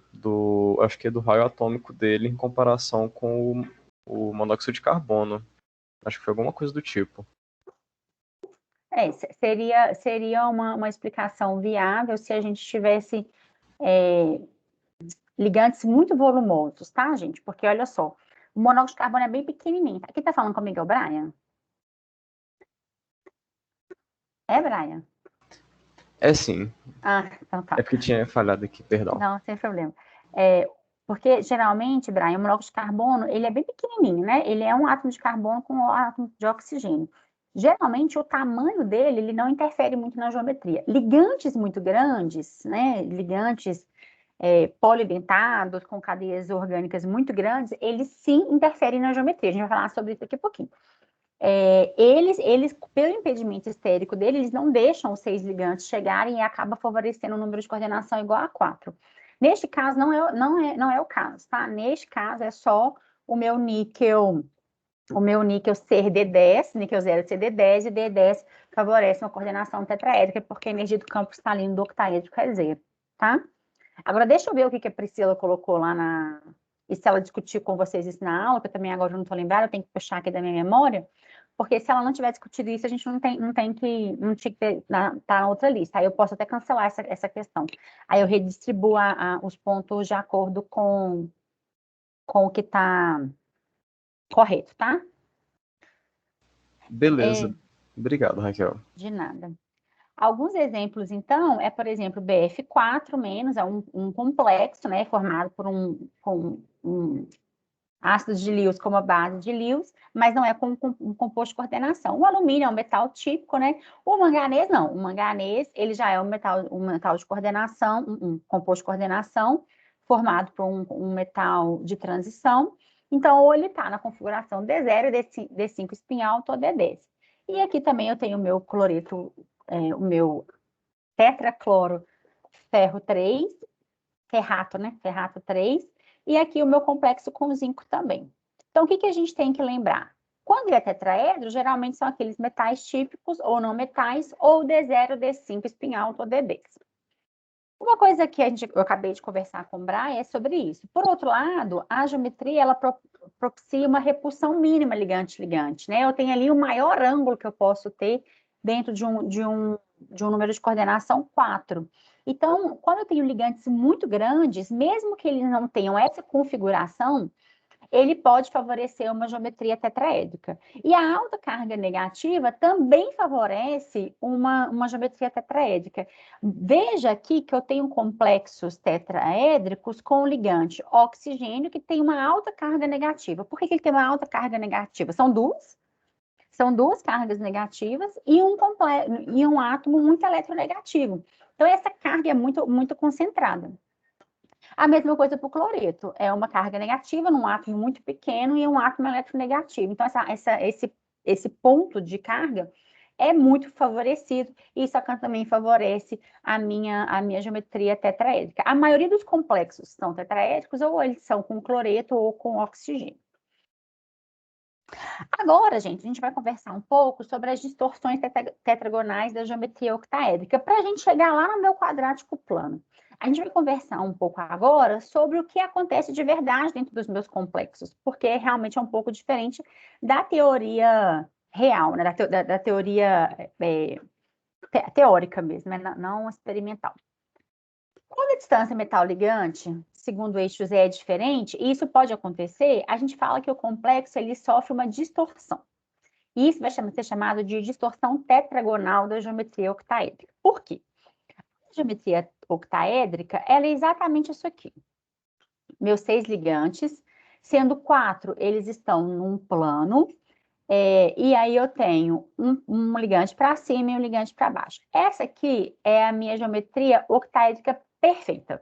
acho que é do raio atômico dele em comparação com o monóxido de carbono. Acho que foi alguma coisa do tipo. Seria uma explicação viável se a gente tivesse ligantes muito volumosos, tá, gente? Porque olha só, o monóxido de carbono é bem pequenininho. Aqui tá falando comigo, é o Brian? É, Brian? É sim. Ah, então É tá. porque tinha falhado aqui, perdão. Não, sem problema. Porque, geralmente, Brian, o monóxido de carbono, ele é bem pequenininho, né? Ele é um átomo de carbono com um átomo de oxigênio. Geralmente, o tamanho dele, ele não interfere muito na geometria. Ligantes muito grandes, né? Ligantes polidentados, com cadeias orgânicas muito grandes, eles sim interferem na geometria. A gente vai falar sobre isso daqui a pouquinho. Eles, pelo impedimento estérico dele, eles não deixam os 6 ligantes chegarem e acaba favorecendo um número de coordenação igual a 4. Neste caso, não é o caso, tá? Neste caso, é só o meu níquel CRD10, níquel 0 CD10, e D10 favorece uma coordenação tetraédrica, porque a energia do campo cristalino do octaédrico é zero, tá? Agora, deixa eu ver o que a Priscila colocou lá na... E se ela discutiu com vocês isso na aula, que eu também agora não estou lembrada, eu tenho que puxar aqui da minha memória, porque se ela não tiver discutido isso, a gente não tinha que estar na outra lista. Aí eu posso até cancelar essa questão. Aí eu redistribuo os pontos de acordo com o que está correto, tá? Beleza. Obrigado, Raquel. De nada. Alguns exemplos, então, por exemplo, BF4- é um complexo, né, formado por um ácido de Lewis como a base de Lewis, mas não é com um composto de coordenação. O alumínio é um metal típico, né? O manganês não. O manganês, ele já é um metal de coordenação, um composto de coordenação, formado por um metal de transição. Então, ou ele está na configuração D0, D5 espinho alto ou D10. E aqui também eu tenho o meu cloreto, o meu tetracloro ferro 3, ferrato, né? Ferrato 3, e aqui o meu complexo com zinco também. Então, o que a gente tem que lembrar? Quando ele é tetraedro, geralmente são aqueles metais típicos ou não metais, ou D0, D5, espinho alto ou D10. Uma coisa que eu acabei de conversar com o Brian é sobre isso. Por outro lado, a geometria, ela propicia uma repulsão mínima ligante-ligante, né? Eu tenho ali o maior ângulo que eu posso ter dentro de um número de coordenação 4. Então, quando eu tenho ligantes muito grandes, mesmo que eles não tenham essa configuração, ele pode favorecer uma geometria tetraédrica. E a alta carga negativa também favorece uma geometria tetraédrica. Veja aqui que eu tenho complexos tetraédricos com ligante oxigênio que tem uma alta carga negativa. Por que ele tem uma alta carga negativa? São duas cargas negativas e um átomo muito eletronegativo. Então, essa carga é muito, muito concentrada. A mesma coisa para o cloreto, é uma carga negativa num átomo muito pequeno e um átomo eletronegativo. Então, esse ponto de carga é muito favorecido, e isso também favorece a minha geometria tetraédrica. A maioria dos complexos são tetraédricos, ou eles são com cloreto ou com oxigênio. Agora, gente, a gente vai conversar um pouco sobre as distorções tetragonais da geometria octaédrica, para a gente chegar lá no meu quadrático plano. A gente vai conversar um pouco agora sobre o que acontece de verdade dentro dos meus complexos, porque realmente é um pouco diferente da teoria real, né? Da teoria teórica mesmo, né? Não experimental. Quando a distância metal-ligante, segundo o eixo Z, é diferente, e isso pode acontecer, a gente fala que o complexo ele sofre uma distorção. E isso vai ser chamado de distorção tetragonal da geometria octaédrica. Por quê? A geometria octaédrica, ela é exatamente isso aqui. Meus 6 ligantes, sendo 4, eles estão num plano, e aí eu tenho um ligante para cima e um ligante para baixo. Essa aqui é a minha geometria octaédrica perfeita.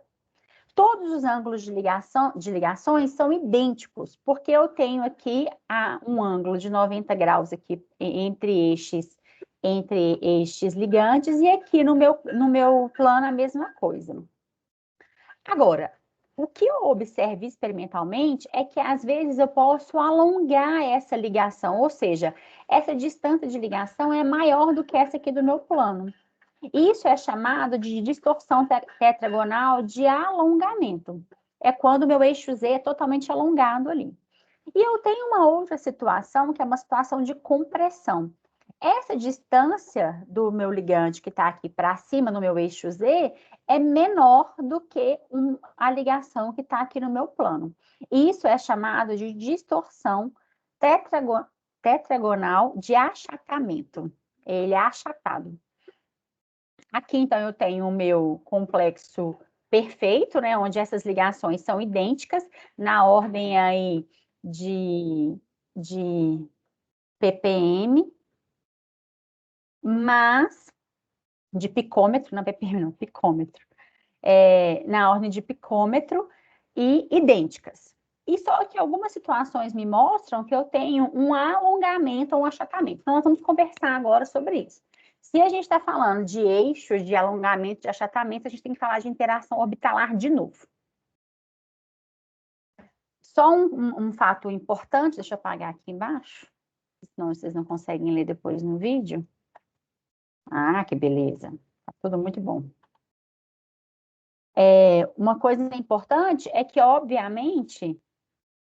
Todos os ângulos de ligações são idênticos, porque eu tenho aqui um ângulo de 90 graus aqui entre estes ligantes, e aqui no meu plano a mesma coisa. Agora, o que eu observo experimentalmente é que às vezes eu posso alongar essa ligação, ou seja, essa distância de ligação é maior do que essa aqui do meu plano. Isso é chamado de distorção tetragonal de alongamento. É quando o meu eixo Z é totalmente alongado ali. E eu tenho uma outra situação, que é uma situação de compressão. Essa distância do meu ligante que está aqui para cima no meu eixo Z é menor do que a ligação que está aqui no meu plano. Isso é chamado de distorção tetragonal de achatamento. Ele é achatado. Aqui, então, eu tenho o meu complexo perfeito, né, onde essas ligações são idênticas, na ordem aí de ppm, mas, de picômetro, não ppm não, picômetro, na ordem de picômetro e idênticas. E só que algumas situações me mostram que eu tenho um alongamento ou um achatamento. Então, nós vamos conversar agora sobre isso. Se a gente está falando de eixos, de alongamento, de achatamento, a gente tem que falar de interação orbitalar de novo. Só um fato importante, deixa eu apagar aqui embaixo, senão vocês não conseguem ler depois no vídeo. Ah, que beleza. Tá tudo muito bom. Uma coisa importante é que, obviamente,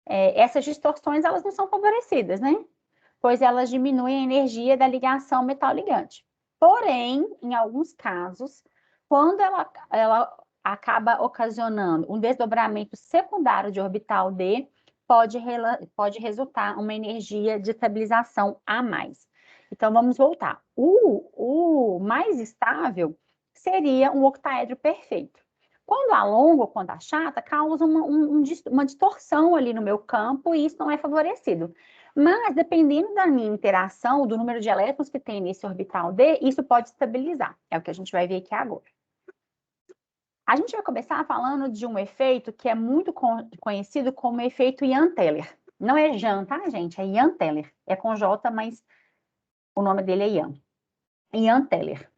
essas distorções, elas não são favorecidas, né? Pois elas diminuem a energia da ligação metal-ligante. Porém, em alguns casos, quando ela acaba ocasionando um desdobramento secundário de orbital D, pode resultar uma energia de estabilização a mais. Então, vamos voltar. O mais estável seria um octaedro perfeito. Quando alonga ou quando achata, causa uma distorção ali no meu campo e isso não é favorecido. Mas, dependendo da minha interação, do número de elétrons que tem nesse orbital D, isso pode estabilizar. É o que a gente vai ver aqui agora. A gente vai começar falando de um efeito que é muito conhecido como efeito Ian-Teller. Não é Jean, tá, gente? É Ian-Teller. É com J, mas o nome dele é Ian. Ian-Teller.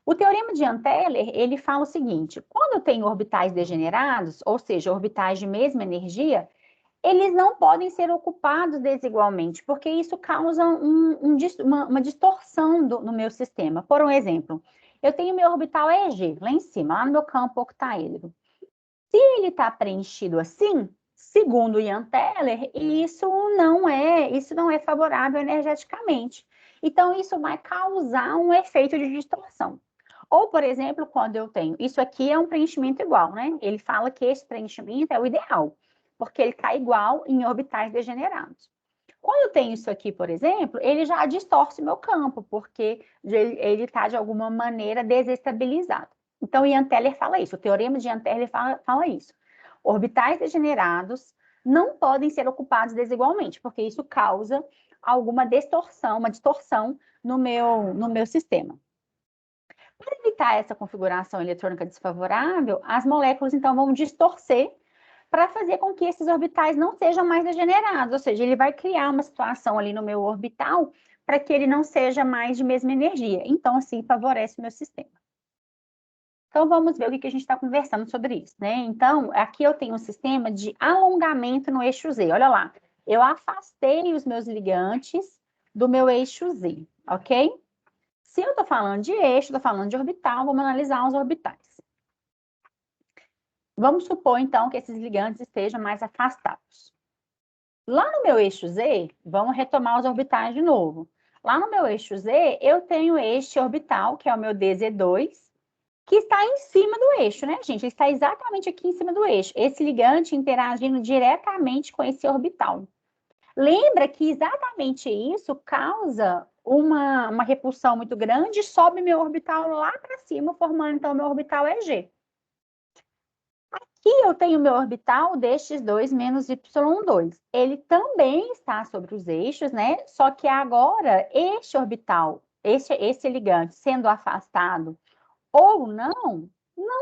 O teorema de Ian-Teller, ele fala o seguinte: quando eu tenho orbitais degenerados, ou seja, orbitais de mesma energia, eles não podem ser ocupados desigualmente, porque isso causa uma distorção no meu sistema. Por um exemplo, eu tenho meu orbital EG lá em cima, lá no meu campo octaedro. Se ele está preenchido assim, segundo o Ian-Teller, isso não é favorável energeticamente. Então, isso vai causar um efeito de distorção. Ou, por exemplo, quando eu tenho... Isso aqui é um preenchimento igual, né? Ele fala que esse preenchimento é o ideal, porque ele está igual em orbitais degenerados. Quando eu tenho isso aqui, por exemplo, ele já distorce meu campo, porque ele está, de alguma maneira, desestabilizado. Então, Ian Teller fala isso, o teorema de Ian Teller fala isso. Orbitais degenerados não podem ser ocupados desigualmente, porque isso causa alguma distorção, uma distorção no meu sistema. Para evitar essa configuração eletrônica desfavorável, as moléculas, então, vão distorcer para fazer com que esses orbitais não sejam mais degenerados, ou seja, ele vai criar uma situação ali no meu orbital para que ele não seja mais de mesma energia. Então, assim, favorece o meu sistema. Então, vamos ver o que a gente está conversando sobre isso, né? Então, aqui eu tenho um sistema de alongamento no eixo Z. Olha lá, eu afastei os meus ligantes do meu eixo Z, ok? Se eu estou falando de eixo, estou falando de orbital, vamos analisar os orbitais. Vamos supor, então, que esses ligantes estejam mais afastados. Lá no meu eixo Z, vamos retomar os orbitais de novo. Lá no meu eixo Z, eu tenho este orbital, que é o meu DZ2, que está em cima do eixo, né, gente? Ele está exatamente aqui em cima do eixo. Esse ligante interagindo diretamente com esse orbital. Lembra que exatamente isso causa uma repulsão muito grande e sobe meu orbital lá para cima, formando, então, meu orbital EG. Aqui eu tenho meu orbital destes 2 menos Y2. Ele também está sobre os eixos, né? Só que agora, este orbital, esse ligante sendo afastado ou não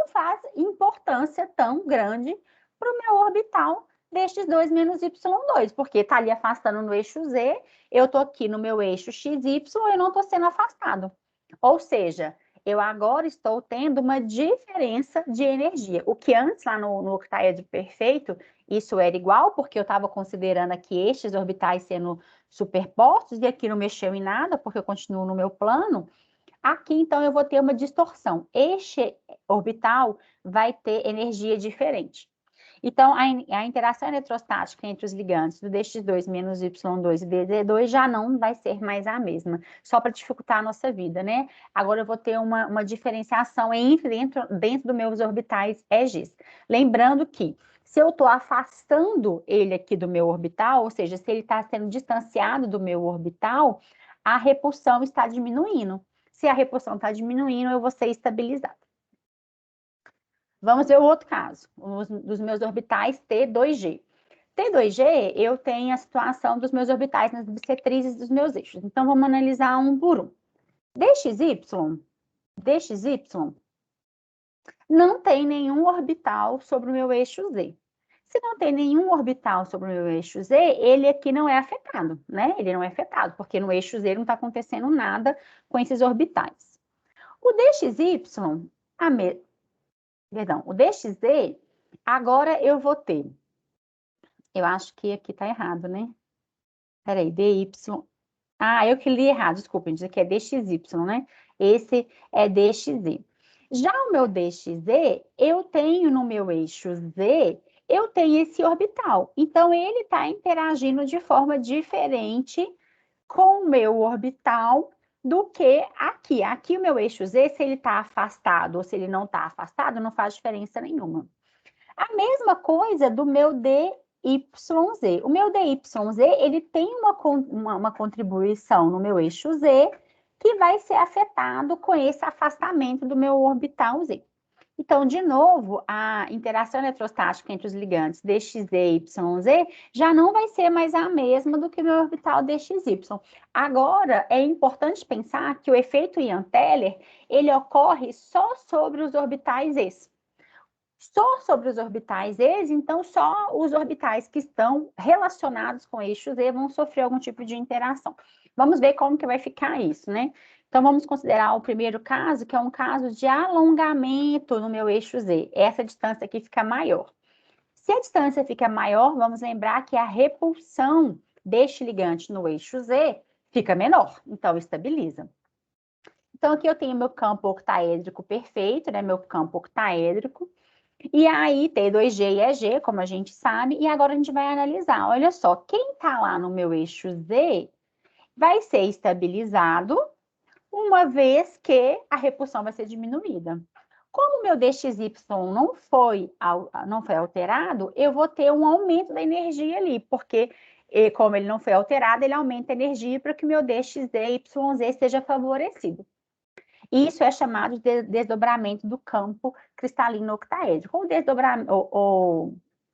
faz importância tão grande para o meu orbital destes 2 menos Y2, porque está ali afastando no eixo Z, eu estou aqui no meu eixo XY, eu não estou sendo afastado. Ou seja, eu agora estou tendo uma diferença de energia. O que antes, lá no octaedro perfeito, isso era igual, porque eu estava considerando aqui estes orbitais sendo superpostos, e aqui não mexeu em nada, porque eu continuo no meu plano. Aqui, então, eu vou ter uma distorção. Este orbital vai ter energia diferente. Então, a interação eletrostática entre os ligantes do DX2 menos Y2 e DZ2 já não vai ser mais a mesma, só para dificultar a nossa vida, né? Agora eu vou ter uma diferenciação dentro dos meus orbitais EGs. Lembrando que, se eu estou afastando ele aqui do meu orbital, ou seja, se ele está sendo distanciado do meu orbital, a repulsão está diminuindo. Se a repulsão está diminuindo, eu vou ser estabilizada. Vamos ver o outro caso, dos meus orbitais T2G. T2G, eu tenho a situação dos meus orbitais nas bissetrizes dos meus eixos. Então, vamos analisar um por um. DXY não tem nenhum orbital sobre o meu eixo Z. Se não tem nenhum orbital sobre o meu eixo Z, ele aqui não é afetado, né? Ele não é afetado, porque no eixo Z não está acontecendo nada com esses orbitais. O DXY, o DXZ, agora eu vou ter. Eu acho que aqui está errado, né? Peraí, DY. Ah, eu que li errado, desculpa, diz que é DXY, né? Esse é DXZ. Já o meu DXZ, eu tenho no meu eixo Z, eu tenho esse orbital. Então, ele está interagindo de forma diferente com o meu orbital do que aqui. Aqui o meu eixo Z, se ele está afastado ou se ele não está afastado, não faz diferença nenhuma. A mesma coisa do meu DYZ. O meu DYZ, ele tem uma contribuição no meu eixo Z que vai ser afetado com esse afastamento do meu orbital Z. Então, de novo, a interação eletrostática entre os ligantes DXZ e YZ já não vai ser mais a mesma do que o meu orbital DXY. Agora, é importante pensar que o efeito Ian Teller, ele ocorre só sobre os orbitais Z. Só sobre os orbitais Z, então só os orbitais que estão relacionados com o eixo Z vão sofrer algum tipo de interação. Vamos ver como que vai ficar isso, né? Então, vamos considerar o primeiro caso, que é um caso de alongamento no meu eixo Z. Essa distância aqui fica maior. Se a distância fica maior, vamos lembrar que a repulsão deste ligante no eixo Z fica menor, então estabiliza. Então, aqui eu tenho meu campo octaédrico perfeito, né? Meu campo octaédrico. E aí, T2G e EG, como a gente sabe, e agora a gente vai analisar. Olha só, quem está lá no meu eixo Z vai ser estabilizado, uma vez que a repulsão vai ser diminuída. Como o meu DXY não foi alterado, eu vou ter um aumento da energia ali, porque como ele não foi alterado, ele aumenta a energia para que o meu DXZ e YZ seja favorecido. Isso é chamado de desdobramento do campo cristalino octaédrico, ou desdobramento,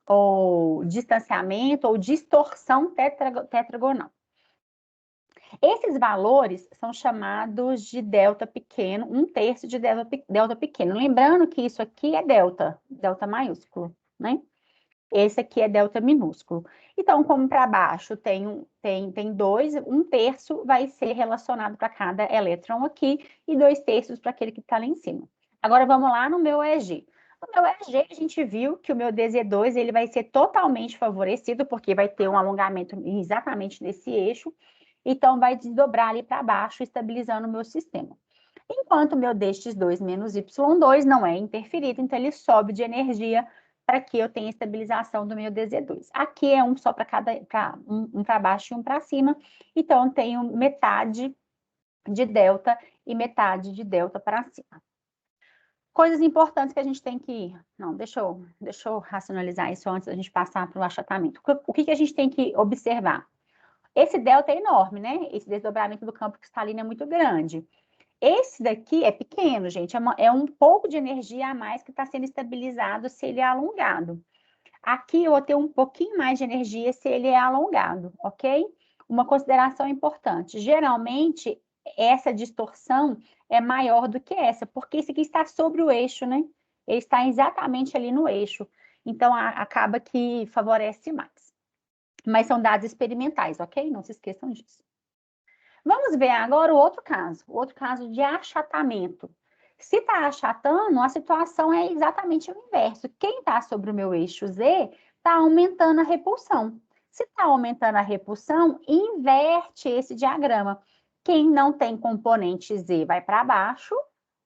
ou distanciamento, ou distorção tetragonal. Esses valores são chamados de delta pequeno, 1/3 de delta pequeno. Lembrando que isso aqui é delta maiúsculo, né? Esse aqui é delta minúsculo. Então, como para baixo tem 2, 1/3 vai ser relacionado para cada elétron aqui e 2/3 para aquele que está lá em cima. Agora, vamos lá no meu EG. No meu EG, a gente viu que o meu DZ2 ele vai ser totalmente favorecido, porque vai ter um alongamento exatamente nesse eixo, então vai desdobrar ali para baixo, estabilizando o meu sistema. Enquanto o meu DX2 menos Y2 não é interferido, então ele sobe de energia para que eu tenha estabilização do meu DZ2. Aqui é um só para um para baixo e um para cima, então eu tenho metade de delta e metade de delta para cima. Coisas importantes que a gente tem que... Não, deixa eu racionalizar isso antes da gente passar para o achatamento. O que a gente tem que observar? Esse delta é enorme, né? Esse desdobramento do campo cristalino é muito grande. Esse daqui é pequeno, gente, é um pouco de energia a mais que está sendo estabilizado se ele é alongado. Aqui eu vou ter um pouquinho mais de energia se ele é alongado, ok? Uma consideração importante, geralmente essa distorção é maior do que essa, porque esse aqui está sobre o eixo, né? Ele está exatamente ali no eixo, então acaba que favorece mais. Mas são dados experimentais, ok? Não se esqueçam disso. Vamos ver agora o outro caso de achatamento. Se está achatando, a situação é exatamente o inverso. Quem está sobre o meu eixo Z está aumentando a repulsão. Se está aumentando a repulsão, inverte esse diagrama. Quem não tem componente Z vai para baixo,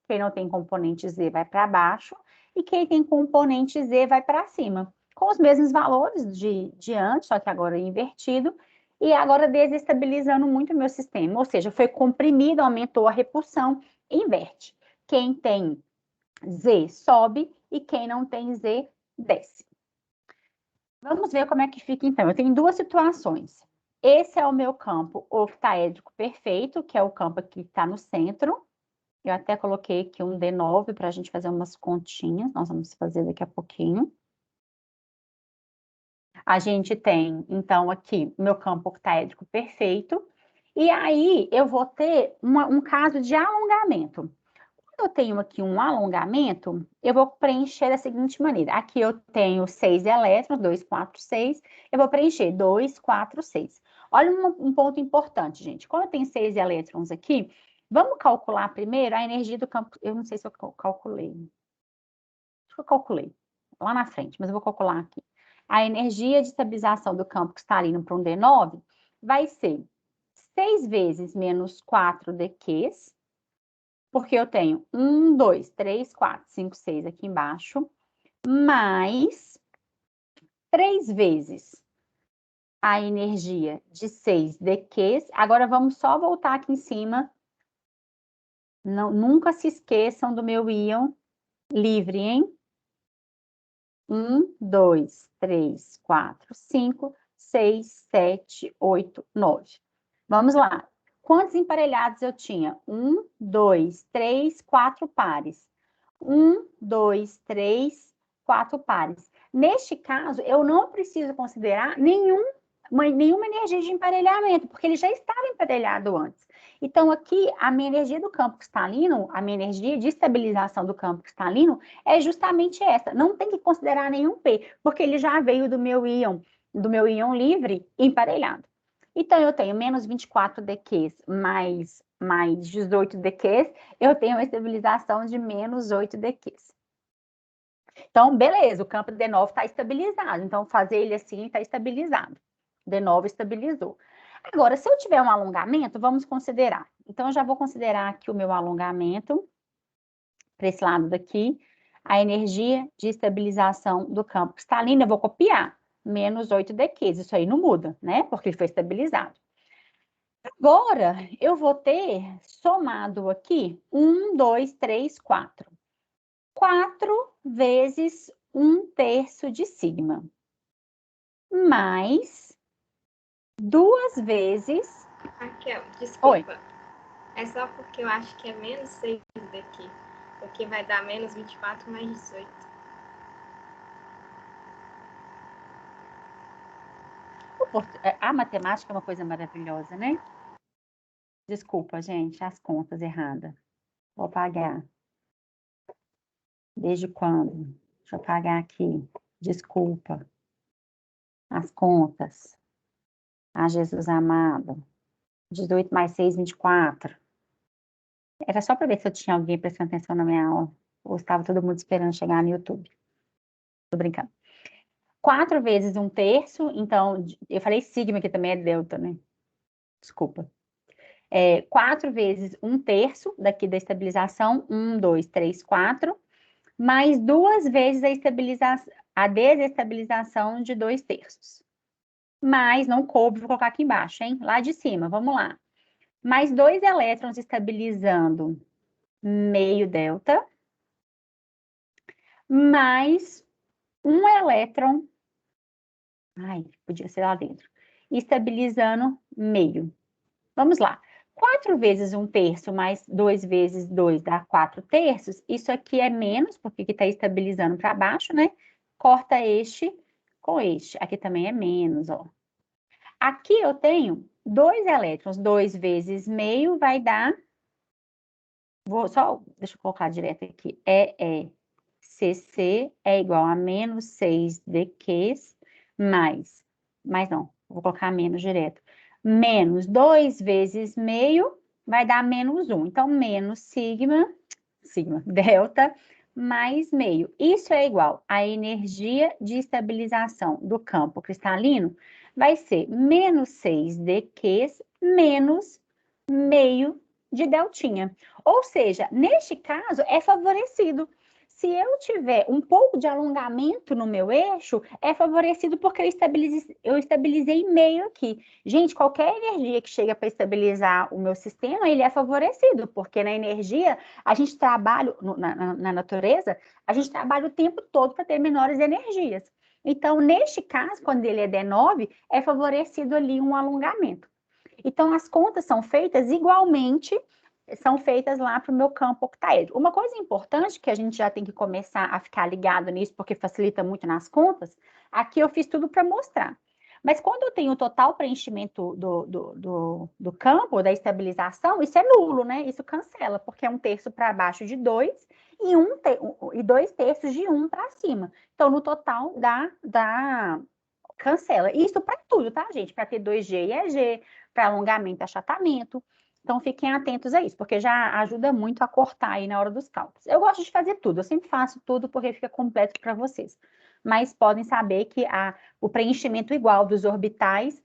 quem não tem componente Z vai para baixo, e quem tem componente Z vai para cima. Com os mesmos valores de antes, só que agora invertido, e agora desestabilizando muito o meu sistema. Ou seja, foi comprimido, aumentou a repulsão, inverte. Quem tem Z sobe e quem não tem Z desce. Vamos ver como é que fica então. Eu tenho duas situações. Esse é o meu campo octaédrico perfeito, que é o campo que está no centro. Eu até coloquei aqui um D9 para a gente fazer umas continhas. Nós vamos fazer daqui a pouquinho. A gente tem, então, aqui o meu campo octaédrico perfeito. E aí, eu vou ter um caso de alongamento. Quando eu tenho aqui um alongamento, eu vou preencher da seguinte maneira. Aqui eu tenho 6 elétrons, 2, 4, 6. Eu vou preencher 2, 4, 6. Olha um ponto importante, gente. Quando eu tenho 6 elétrons aqui, vamos calcular primeiro a energia do campo. Eu não sei se eu calculei. Acho que eu calculei lá na frente, mas eu vou calcular aqui. A energia de estabilização do campo cristalino para um D9 vai ser 6 vezes menos 4 dQs, porque eu tenho 1, 2, 3, 4, 5, 6 aqui embaixo, mais 3 vezes a energia de 6 dQs. Agora, vamos só voltar aqui em cima. Não, nunca se esqueçam do meu íon livre, hein? 1, 2, 3, 4, 5, 6, 7, 8, 9. Vamos lá. Quantos emparelhados eu tinha? 1, 2, 3, 4 pares. 1, 2, 3, 4 pares. Neste caso, eu não preciso considerar nenhuma energia de emparelhamento, porque ele já estava emparelhado antes. Então, aqui, a minha energia do campo cristalino, a minha energia de estabilização do campo cristalino é justamente essa. Não tem que considerar nenhum P, porque ele já veio do meu íon livre emparelhado. Então, eu tenho menos 24 dQs mais 18 dQs, eu tenho uma estabilização de menos 8 dQs. Então, beleza, o campo D9 está estabilizado. Então, fazer ele assim está estabilizado. D9 estabilizou. Agora, se eu tiver um alongamento, vamos considerar. Então, eu já vou considerar aqui o meu alongamento, para esse lado daqui, a energia de estabilização do campo cristalino, eu vou copiar, menos 8 dQs. Isso aí não muda, né? Porque ele foi estabilizado. Agora, eu vou ter somado aqui 1, 2, 3, 4. 4 vezes 1/3 de sigma. Mais 2 vezes... Raquel, desculpa. Oi. É só porque eu acho que é menos 6 daqui. Porque vai dar menos 24 mais 18. A matemática é uma coisa maravilhosa, né? Desculpa, gente, as contas erradas. Vou apagar. Desde quando? Deixa eu apagar aqui. Desculpa. As contas. Ah, Jesus amado. 18 mais 6, 24. Era só para ver se eu tinha alguém prestando atenção na minha aula. Ou estava todo mundo esperando chegar no YouTube. Tô brincando. 4 vezes 1/3, então, eu falei sigma, que também é delta, né? Desculpa. 4 vezes 1/3 daqui da estabilização, 1, 2, 3, 4, mais 2 vezes a desestabilização de 2/3. Mais, não coube, vou colocar aqui embaixo, hein? Lá de cima, vamos lá. Mais 2 elétrons estabilizando meio delta, mais 1 elétron, ai, podia ser lá dentro, estabilizando meio. Vamos lá. 4 vezes 1/3 mais 2 vezes 2 dá 4/3. Isso aqui é menos, porque aqui está estabilizando para baixo, né? Corta este com este. Aqui também é menos, ó. Aqui eu tenho 2 elétrons. 2 vezes meio vai dar... deixa eu colocar direto aqui. CC é igual a menos 6 dQs mais não, vou colocar menos direto. Menos 2 vezes meio vai dar menos 1. Então, menos sigma, delta, mais meio. Isso é igual a energia de estabilização do campo cristalino vai ser menos 6 dQs menos meio de deltinha. Ou seja, neste caso, é favorecido. Se eu tiver um pouco de alongamento no meu eixo, é favorecido porque eu estabilizei meio aqui. Gente, qualquer energia que chega para estabilizar o meu sistema, ele é favorecido, porque na energia, a gente trabalha, na natureza, a gente trabalha o tempo todo para ter menores energias. Então, neste caso, quando ele é D9, é favorecido ali um alongamento. Então, as contas são feitas igualmente são feitas lá para o meu campo octaédrico. Uma coisa importante que a gente já tem que começar a ficar ligado nisso, porque facilita muito nas contas, aqui eu fiz tudo para mostrar. Mas quando eu tenho o total preenchimento do campo, da estabilização, isso é nulo, né? Isso cancela, porque é 1/3 para baixo de 2 e 2/3 de 1 para cima. Então, no total, cancela. Isso para tudo, tá, gente? Para T2G e EG, para alongamento e achatamento. Então, fiquem atentos a isso, porque já ajuda muito a cortar aí na hora dos cálculos. Eu gosto de fazer tudo, eu sempre faço tudo porque fica completo para vocês. Mas podem saber que o preenchimento igual dos orbitais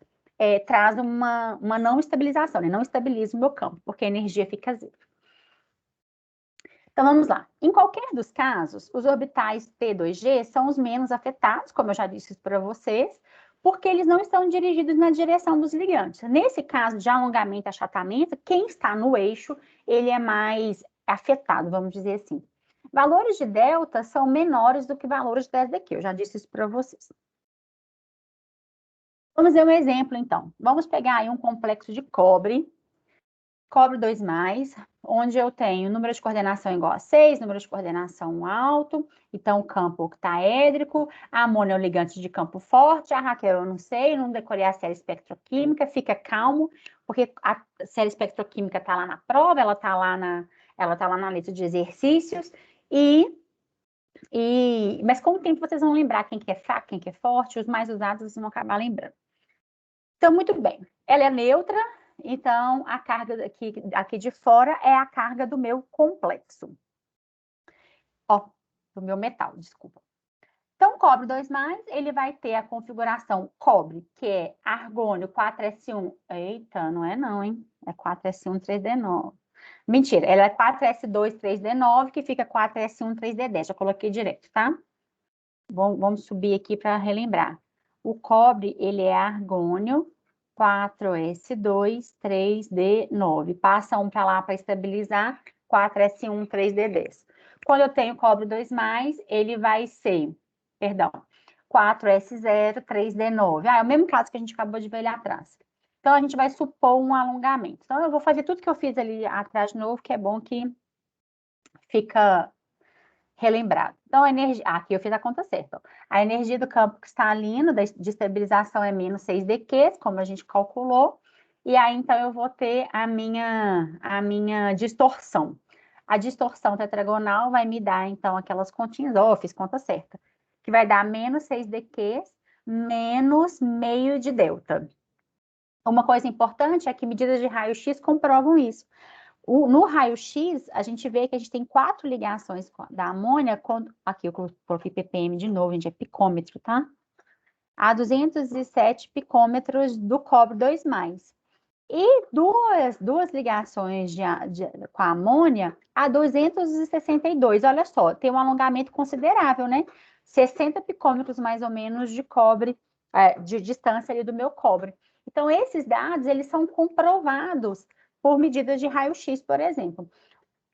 traz uma não estabilização, né? Não estabiliza o meu campo, porque a energia fica zero. Então, vamos lá. Em qualquer dos casos, os orbitais T2G são os menos afetados, como eu já disse para vocês, porque eles não estão dirigidos na direção dos ligantes. Nesse caso de alongamento e achatamento, quem está no eixo, ele é mais afetado, vamos dizer assim. Valores de delta são menores do que valores de 10 daqui, eu já disse isso para vocês. Vamos ver um exemplo, então. Vamos pegar aí um complexo de cobre 2+, onde eu tenho número de coordenação igual a 6, número de coordenação alto, então campo octaédrico, a amônia é o ligante de campo forte, a Raquel eu não sei, não decorei a série espectroquímica, fica calmo, porque a série espectroquímica está lá na prova, ela está lá na lista de exercícios, mas com o tempo vocês vão lembrar quem que é fraco, quem que é forte, os mais usados vocês vão acabar lembrando. Então, muito bem, ela é neutra, então, a carga aqui de fora é a carga do meu complexo. Do meu metal, desculpa. Então, cobre 2+, ele vai ter a configuração cobre, que é argônio 4s1. Eita, não é não, hein? É 4s1, 3d9. Mentira, ela é 4s2, 3d9, que fica 4s1, 3d10. Já coloquei direto, tá? Vamos subir aqui para relembrar. O cobre, ele é argônio 4s2, 3d9. Passa um para lá para estabilizar, 4s1, 3d10. Quando eu tenho cobre 2+, ele vai ser, 4s0, 3d9. É o mesmo caso que a gente acabou de ver ali atrás. Então, a gente vai supor um alongamento. Então, eu vou fazer tudo que eu fiz ali atrás de novo, que é bom que fica relembrado. Então, a energia... aqui eu fiz a conta certa. A energia do campo cristalino de estabilização é menos 6 dQ, como a gente calculou. E aí, então, eu vou ter a minha distorção. A distorção tetragonal vai me dar, então, aquelas continhas. Eu fiz conta certa. Que vai dar menos 6 dQ, menos meio de delta. Uma coisa importante é que medidas de raio-x comprovam isso. No raio-x, a gente vê que a gente tem 4 ligações da amônia, aqui eu coloquei ppm de novo, a gente é picômetro, tá? A 207 picômetros do cobre 2+. E duas ligações com a amônia a 262. Olha só, tem um alongamento considerável, né? 60 picômetros mais ou menos de cobre, de distância ali do meu cobre. Então, esses dados, eles são comprovados por medidas de raio-x, por exemplo.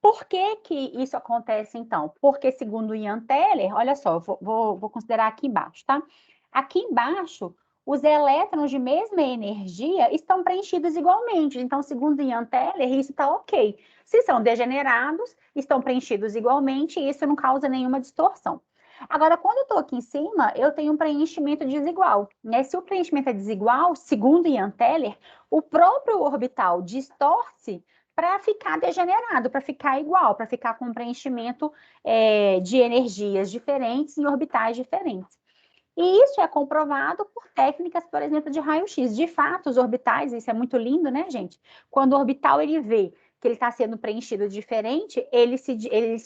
Por que que isso acontece, então? Porque, segundo Ian Teller, olha só, eu vou considerar aqui embaixo, tá? Aqui embaixo, os elétrons de mesma energia estão preenchidos igualmente. Então, segundo Ian Teller, isso está ok. Se são degenerados, estão preenchidos igualmente, e isso não causa nenhuma distorção. Agora, quando eu estou aqui em cima, eu tenho um preenchimento desigual, né? Se o preenchimento é desigual, segundo Ian Teller, o próprio orbital distorce para ficar degenerado, para ficar igual, para ficar com um preenchimento de energias diferentes em orbitais diferentes. E isso é comprovado por técnicas, por exemplo, de raio-x. De fato, os orbitais, isso é muito lindo, né, gente? Quando o orbital ele vê que ele está sendo preenchido diferente, ele se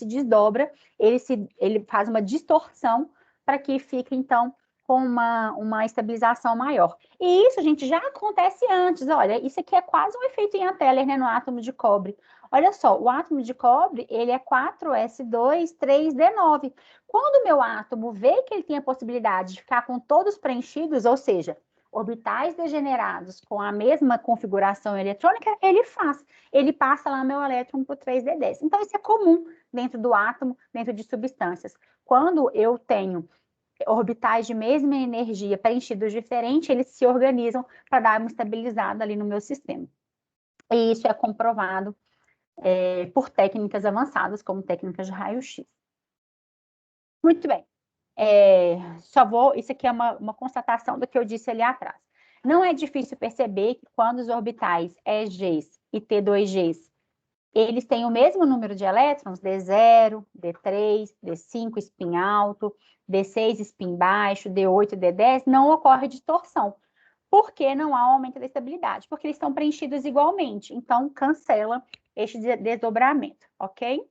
desdobra, ele faz uma distorção para que fique, então, com uma estabilização maior. E isso, gente, já acontece antes. Olha, isso aqui é quase um efeito Ian Teller, né, no átomo de cobre. Olha só, o átomo de cobre, ele é 4s2, 3d9. Quando o meu átomo vê que ele tem a possibilidade de ficar com todos preenchidos, ou seja, orbitais degenerados com a mesma configuração eletrônica, ele passa lá meu elétron para o 3d10. Então, isso é comum dentro do átomo, dentro de substâncias. Quando eu tenho orbitais de mesma energia preenchidos diferente, eles se organizam para dar uma estabilizada ali no meu sistema. E isso é comprovado por técnicas avançadas, como técnicas de raio-x. Muito bem. Isso aqui é uma constatação do que eu disse ali atrás. Não é difícil perceber que quando os orbitais EGs e T2Gs, eles têm o mesmo número de elétrons, D0, D3, D5, spin alto, D6, spin baixo, D8, D10, não ocorre distorção. Por que não há aumento da estabilidade? Porque eles estão preenchidos igualmente. Então, cancela este desdobramento, ok?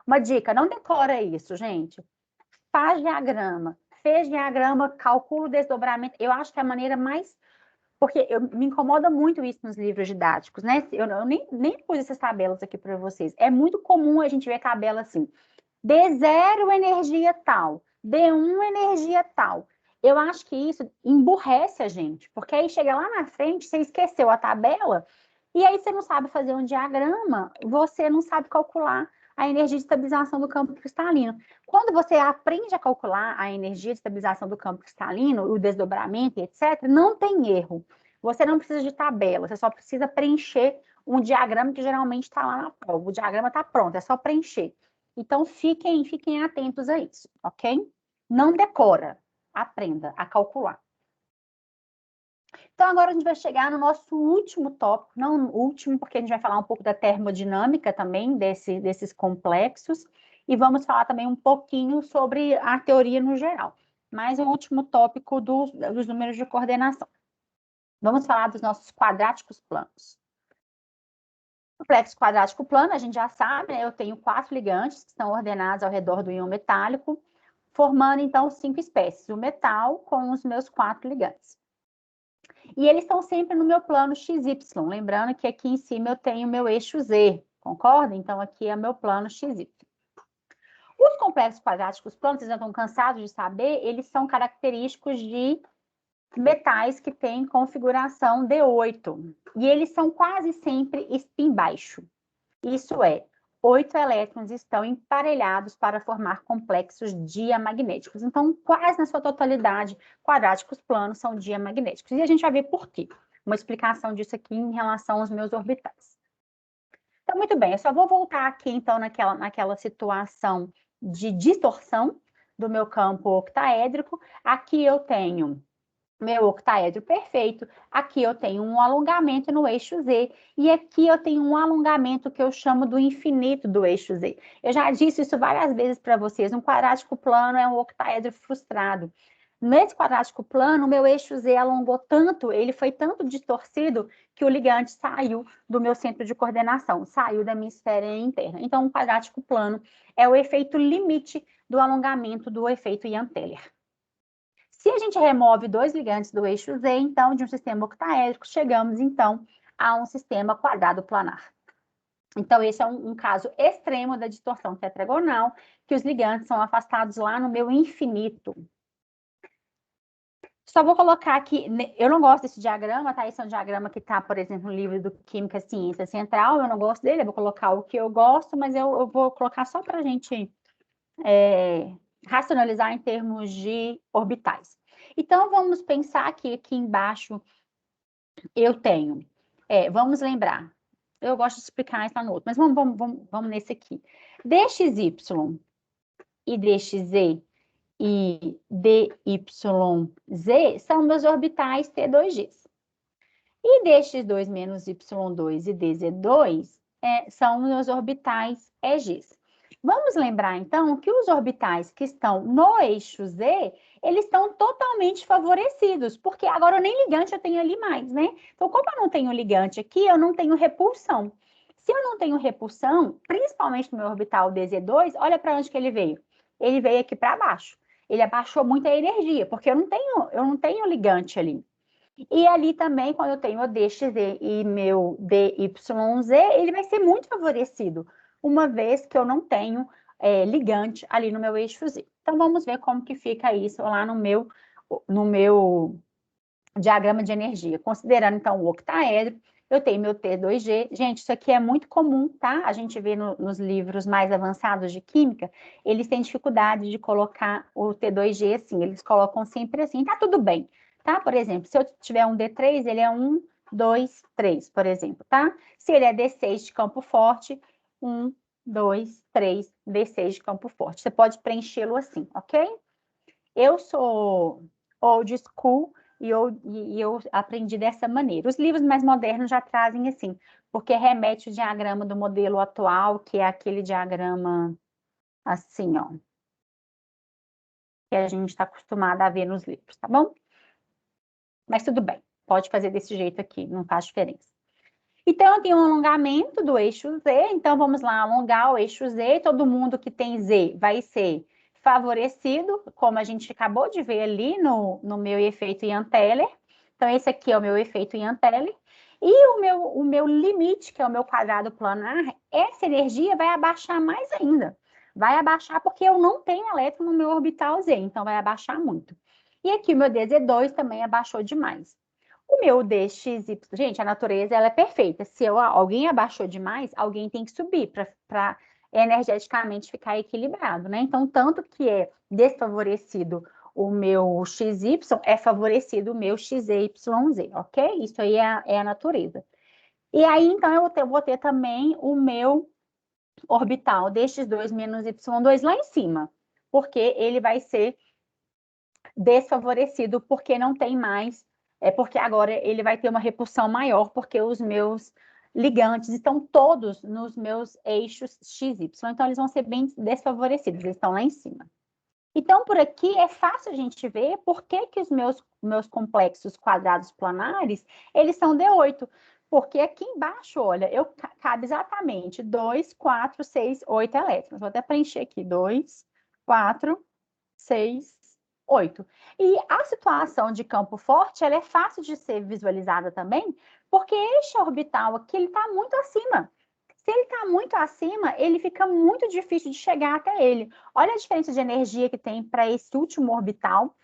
Uma dica, não decora isso, gente. Faz diagrama. Fez diagrama, calcula o desdobramento. Eu acho que é a maneira mais... Porque me incomoda muito isso nos livros didáticos, né? Eu nem pus essas tabelas aqui para vocês. É muito comum a gente ver tabela assim. D0 energia tal, D1 energia tal. Eu acho que isso emburrece a gente, porque aí chega lá na frente, você esqueceu a tabela, e aí você não sabe fazer um diagrama, você não sabe calcular a energia de estabilização do campo cristalino. Quando você aprende a calcular a energia de estabilização do campo cristalino, o desdobramento, etc., não tem erro. Você não precisa de tabela, você só precisa preencher um diagrama que geralmente está lá na prova. O diagrama está pronto, é só preencher. Então, fiquem atentos a isso, ok? Não decora, aprenda a calcular. Então, agora a gente vai chegar no nosso último tópico, não último, porque a gente vai falar um pouco da termodinâmica também, desses complexos, e vamos falar também um pouquinho sobre a teoria no geral. Mas o último tópico dos números de coordenação. Vamos falar dos nossos quadráticos planos. Complexo quadrático plano, a gente já sabe, né? Eu tenho 4 ligantes que estão ordenados ao redor do íon metálico, formando, então, 5 espécies. O metal com os meus 4 ligantes. E eles estão sempre no meu plano XY. Lembrando que aqui em cima eu tenho meu eixo Z, concorda? Então, aqui é meu plano XY. Os complexos quadráticos planos, vocês já estão cansados de saber, eles são característicos de metais que têm configuração D8. E eles são quase sempre spin baixo. Isso é, 8 elétrons estão emparelhados para formar complexos diamagnéticos. Então, quase na sua totalidade, quadráticos planos são diamagnéticos. E a gente vai ver por quê. Uma explicação disso aqui em relação aos meus orbitais. Então, muito bem, eu só vou voltar aqui, então, naquela situação de distorção do meu campo octaédrico. Aqui eu tenho meu octaedro perfeito, aqui eu tenho um alongamento no eixo Z, e aqui eu tenho um alongamento que eu chamo do infinito do eixo Z. Eu já disse isso várias vezes para vocês, um quadrático plano é um octaedro frustrado. Nesse quadrático plano, o meu eixo Z alongou tanto, ele foi tanto distorcido, que o ligante saiu do meu centro de coordenação, saiu da minha esfera interna. Então, um quadrático plano é o efeito limite do alongamento do efeito Ian-Teller. Se a gente remove 2 ligantes do eixo Z, então, de um sistema octaédrico, chegamos, então, a um sistema quadrado planar. Então, esse é um caso extremo da distorção tetragonal, que os ligantes são afastados lá no meu infinito. Só vou colocar aqui, eu não gosto desse diagrama, tá? Esse é um diagrama que está, por exemplo, no livro do Química Ciência Central, eu não gosto dele, eu vou colocar o que eu gosto, mas eu vou colocar só para a gente racionalizar em termos de orbitais. Então, vamos pensar que aqui embaixo eu tenho, vamos lembrar, eu gosto de explicar isso lá no outro, mas vamos nesse aqui. DXY e DXZ e DYZ são meus orbitais T2Gs. E DX2 menos Y2 e DZ2 são meus orbitais EGs. Vamos lembrar, então, que os orbitais que estão no eixo Z, eles estão totalmente favorecidos, porque agora nem ligante eu tenho ali mais, né? Então, como eu não tenho ligante aqui, eu não tenho repulsão. Se eu não tenho repulsão, principalmente no meu orbital DZ2, olha para onde que ele veio. Ele veio aqui para baixo. Ele abaixou muita energia, porque eu não tenho ligante ali. E ali também, quando eu tenho o DXZ e meu DYZ, ele vai ser muito favorecido, uma vez que eu não tenho ligante ali no meu eixo Z. Então, vamos ver como que fica isso lá no meu diagrama de energia. Considerando, então, o octaedro, eu tenho meu T2G. Gente, isso aqui é muito comum, tá? A gente vê nos livros mais avançados de química, eles têm dificuldade de colocar o T2G assim, eles colocam sempre assim, tá tudo bem. Tá? Por exemplo, se eu tiver um D3, ele é 1 2, 3, por exemplo, tá? Se ele é D6 de campo forte, 1, 2, 3, D6 de campo forte. Você pode preenchê-lo assim, ok? Eu sou old school e eu aprendi dessa maneira. Os livros mais modernos já trazem assim, porque remete o diagrama do modelo atual, que é aquele diagrama assim, ó, que a gente está acostumado a ver nos livros, tá bom? Mas tudo bem, pode fazer desse jeito aqui, não faz diferença. Então, eu tenho um alongamento do eixo Z, então vamos lá alongar o eixo Z, todo mundo que tem Z vai ser favorecido, como a gente acabou de ver ali no meu efeito Ian Teller. Então, esse aqui é o meu efeito Ian Teller. E o meu limite, que é o meu quadrado planar, essa energia vai abaixar mais ainda. Vai abaixar porque eu não tenho elétron no meu orbital Z, então vai abaixar muito. E aqui o meu DZ2 também abaixou demais. O meu DXY, gente, a natureza ela é perfeita. Se alguém abaixou demais, alguém tem que subir para energeticamente ficar equilibrado, né? Então, tanto que é desfavorecido o meu XY, é favorecido o meu XYZ, ok? Isso aí é a natureza. E aí, então, eu vou ter também o meu orbital DX2 menos Y2 lá em cima, porque ele vai ser desfavorecido porque não tem mais, porque agora ele vai ter uma repulsão maior, porque os meus ligantes estão todos nos meus eixos XY, então eles vão ser bem desfavorecidos, eles estão lá em cima. Então, por aqui é fácil a gente ver por que os meus complexos quadrados planares, eles são D8, porque aqui embaixo, olha, cabe exatamente 2, 4, 6, 8 elétrons. Vou até preencher aqui, 2, 4, 6, 8. E a situação de campo forte, ela é fácil de ser visualizada também, porque este orbital aqui, ele está muito acima. Se ele está muito acima, ele fica muito difícil de chegar até ele. Olha a diferença de energia que tem para esse último orbital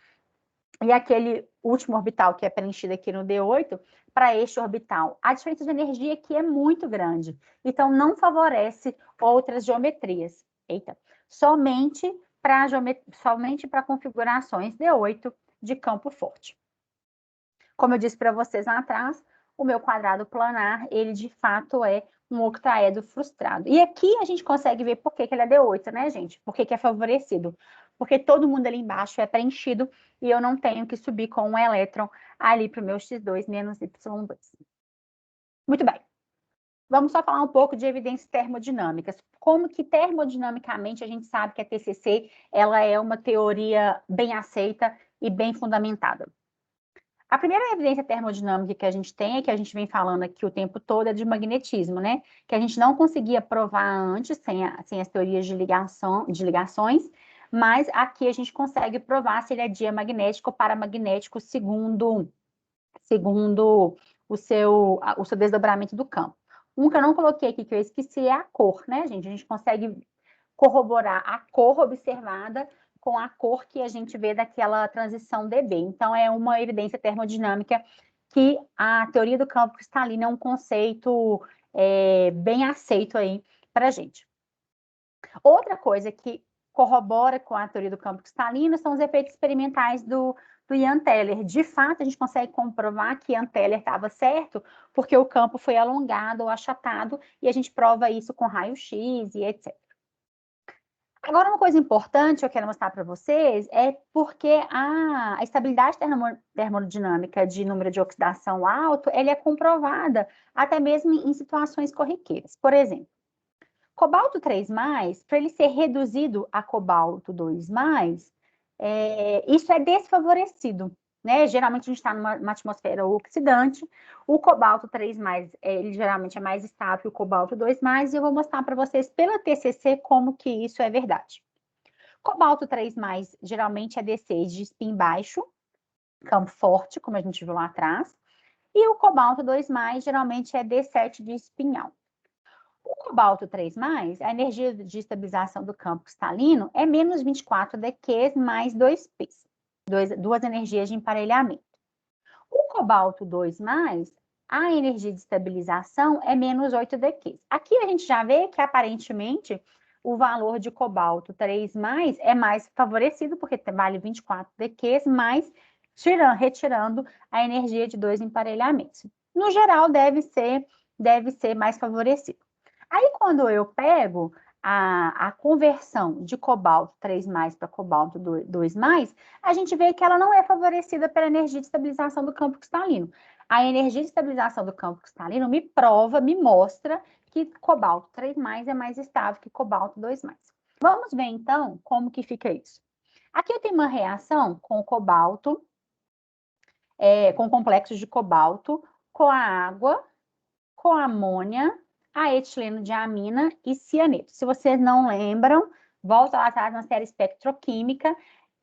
e aquele último orbital que é preenchido aqui no D8 para este orbital. A diferença de energia aqui é muito grande. Então, não favorece outras geometrias. Eita. Somente para configurações D8 de campo forte. Como eu disse para vocês lá atrás, o meu quadrado planar, ele de fato é um octaedro frustrado. E aqui a gente consegue ver por que ele é D8, né, gente? Por que é favorecido? Porque todo mundo ali embaixo é preenchido e eu não tenho que subir com um elétron ali para o meu X2 menos Y2. Muito bem. Vamos só falar um pouco de evidências termodinâmicas. Como que termodinamicamente a gente sabe que a TCC ela é uma teoria bem aceita e bem fundamentada. A primeira evidência termodinâmica que a gente tem, que a gente vem falando aqui o tempo todo, é de magnetismo, né? Que a gente não conseguia provar antes, sem as teorias de ligações, mas aqui a gente consegue provar se ele é diamagnético ou paramagnético segundo o seu desdobramento do campo. Um que eu não coloquei aqui, que eu esqueci, é a cor, né, gente? A gente consegue corroborar a cor observada com a cor que a gente vê daquela transição dB. Então, é uma evidência termodinâmica que a teoria do campo cristalino é um conceito bem aceito aí para a gente. Outra coisa que corrobora com a teoria do campo cristalino são os efeitos experimentais do Ian Teller. De fato, a gente consegue comprovar que Ian Teller estava certo, porque o campo foi alongado ou achatado, e a gente prova isso com raio-x e etc. Agora, uma coisa importante que eu quero mostrar para vocês é porque a estabilidade termodinâmica de número de oxidação alto, ela é comprovada até mesmo em situações corriqueiras. Por exemplo, cobalto 3+, para ele ser reduzido a cobalto 2+, isso é desfavorecido, né? Geralmente a gente está numa atmosfera oxidante, o cobalto 3+, ele geralmente é mais estável que o cobalto 2+, e eu vou mostrar para vocês pela TCC como que isso é verdade. Cobalto 3+, geralmente é D6 de spin baixo, campo forte, como a gente viu lá atrás, e o cobalto 2+, geralmente é D7 de spin alto. O cobalto 3+, a energia de estabilização do campo cristalino é menos 24 dQs mais 2Ps, duas energias de emparelhamento. O cobalto 2+, a energia de estabilização é menos 8 dQs. Aqui a gente já vê que, aparentemente, o valor de cobalto 3+, é mais favorecido, porque vale 24 dQs, mas retirando a energia de dois emparelhamentos. no geral, deve ser mais favorecido. Aí, quando eu pego a conversão de cobalto 3+ para cobalto 2+, a gente vê que ela não é favorecida pela energia de estabilização do campo cristalino. A energia de estabilização do campo cristalino me mostra que cobalto 3+ é mais estável que cobalto 2+. Vamos ver, então, como que fica isso. Aqui eu tenho uma reação com cobalto, com complexos de cobalto, com a água, com a amônia, a etileno de amina e cianeto. Se vocês não lembram, volta lá atrás na série espectroquímica.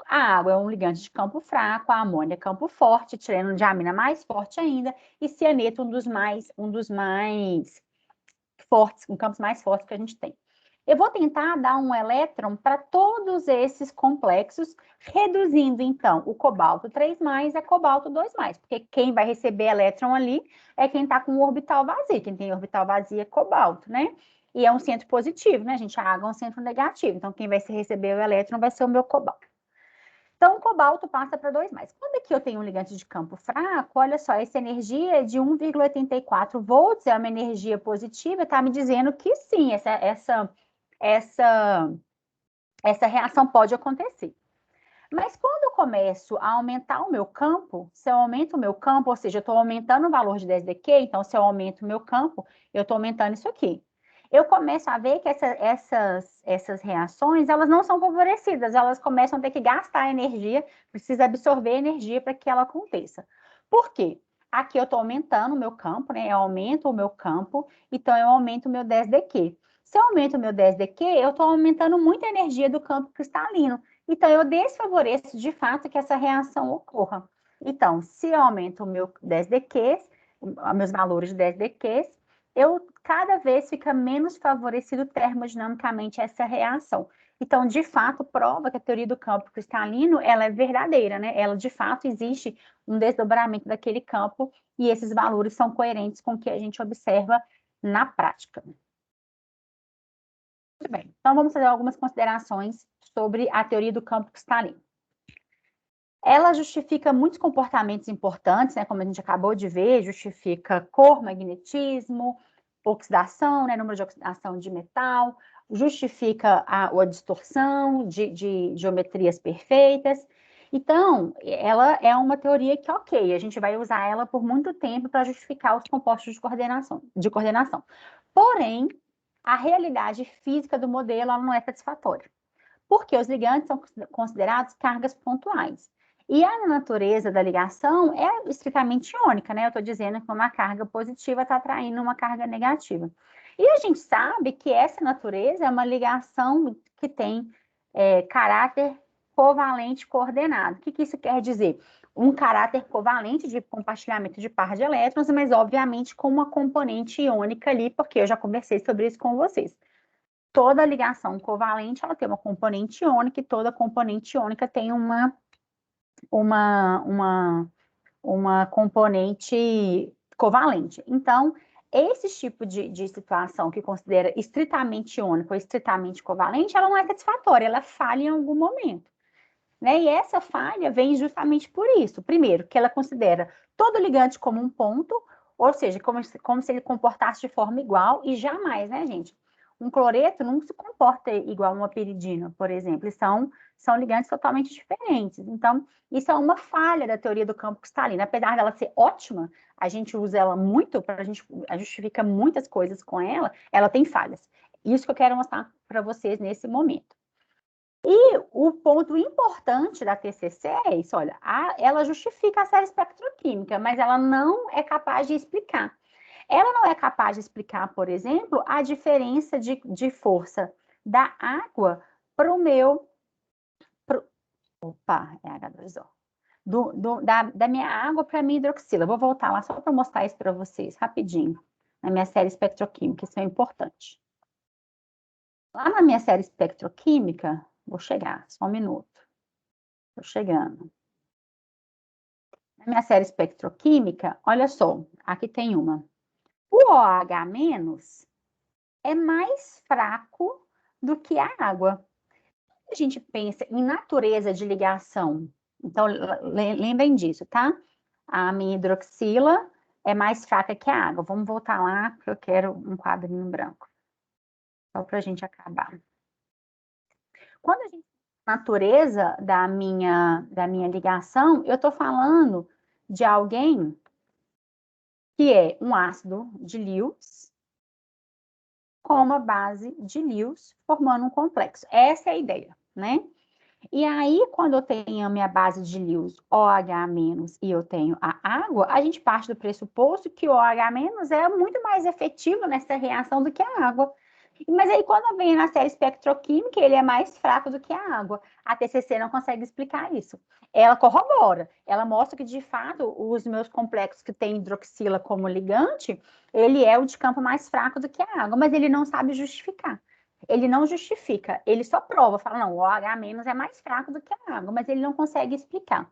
A água é um ligante de campo fraco, a amônia é campo forte, etileno de amina mais forte ainda, e cianeto um dos mais fortes, um campos mais fortes que a gente tem. Eu vou tentar dar um elétron para todos esses complexos, reduzindo, então, o cobalto 3+ a cobalto 2+, porque quem vai receber elétron ali é quem está com o orbital vazio. Quem tem orbital vazio é cobalto, né? E é um centro positivo, né, gente? A água é um centro negativo. Então, quem vai receber o elétron vai ser o meu cobalto. Então, o cobalto passa para 2+. Quando aqui eu tenho um ligante de campo fraco, olha só, essa energia é de 1,84 volts, é uma energia positiva, está me dizendo que sim, essa reação pode acontecer. Mas quando eu começo a aumentar o meu campo, se eu aumento o meu campo, ou seja, eu estou aumentando o valor de 10dQ, então se eu aumento o meu campo, eu estou aumentando isso aqui. Eu começo a ver que essas reações, elas não são favorecidas, elas começam a ter que gastar energia, precisa absorver energia para que ela aconteça. Por quê? Aqui eu estou aumentando o meu campo, né? Eu aumento o meu campo, então eu aumento o meu 10dQ. Se eu aumento o meu 10dQ, eu estou aumentando muita energia do campo cristalino. Então, eu desfavoreço, de fato, que essa reação ocorra. Então, se eu aumento o meu 10dQs, meus valores de 10dQs, cada vez fica menos favorecido termodinamicamente essa reação. Então, de fato, prova que a teoria do campo cristalino, ela é verdadeira, né? Ela, de fato, existe um desdobramento daquele campo e esses valores são coerentes com o que a gente observa na prática. Muito bem, então vamos fazer algumas considerações sobre a teoria do campo cristalino. Ela justifica muitos comportamentos importantes, né, como a gente acabou de ver, justifica cor, magnetismo, oxidação, né, número de oxidação de metal, justifica a distorção de geometrias perfeitas. Então, ela é uma teoria que, ok, a gente vai usar ela por muito tempo para justificar os compostos de coordenação. Porém, a realidade física do modelo ela não é satisfatória, porque os ligantes são considerados cargas pontuais. E a natureza da ligação é estritamente iônica, né? Eu estou dizendo que uma carga positiva está atraindo uma carga negativa. E a gente sabe que essa natureza é uma ligação que tem caráter covalente coordenado. O que isso quer dizer? Um caráter covalente de compartilhamento de par de elétrons, mas obviamente com uma componente iônica ali, porque eu já conversei sobre isso com vocês. Toda ligação covalente, ela tem uma componente iônica e toda componente iônica tem uma componente covalente. Então, esse tipo de situação que considera estritamente iônica ou estritamente covalente, ela não é satisfatória, ela falha em algum momento. Né? E essa falha vem justamente por isso. Primeiro, que ela considera todo ligante como um ponto, ou seja, como se ele comportasse de forma igual, e jamais, né, gente? Um cloreto não se comporta igual a uma piridina, por exemplo, e são ligantes totalmente diferentes. Então, isso é uma falha da teoria do campo cristalino. Apesar dela ser ótima, a gente usa ela muito, a gente justifica muitas coisas com ela tem falhas. Isso que eu quero mostrar para vocês nesse momento. E o ponto importante da TCC é isso, olha, ela justifica a série espectroquímica, mas ela não é capaz de explicar. Ela não é capaz de explicar, por exemplo, a diferença de força da água para o meu... Opa, é H2O. Da minha água para a minha hidroxila. Vou voltar lá só para mostrar isso para vocês, rapidinho, na minha série espectroquímica, isso é importante. Lá na minha série espectroquímica, vou chegar, só um minuto. Estou chegando. Na minha série espectroquímica, olha só, aqui tem uma. O OH- é mais fraco do que a água. A gente pensa em natureza de ligação. Então, lembrem disso, tá? A minha hidroxila é mais fraca que a água. Vamos voltar lá, porque eu quero um quadrinho branco. Só para a gente acabar. Quando a gente natureza da minha ligação, eu estou falando de alguém que é um ácido de Lewis com uma base de Lewis formando um complexo. Essa é a ideia, né? E aí, quando eu tenho a minha base de Lewis OH- e eu tenho a água, a gente parte do pressuposto que o OH- é muito mais efetivo nessa reação do que a água. Mas aí, quando vem na série espectroquímica, ele é mais fraco do que a água. A TCC não consegue explicar isso. Ela corrobora, ela mostra que, de fato, os meus complexos que têm hidroxila como ligante, ele é o de campo mais fraco do que a água, mas ele não sabe justificar. Ele não justifica, ele só prova, fala, não, o OH- é mais fraco do que a água, mas ele não consegue explicar.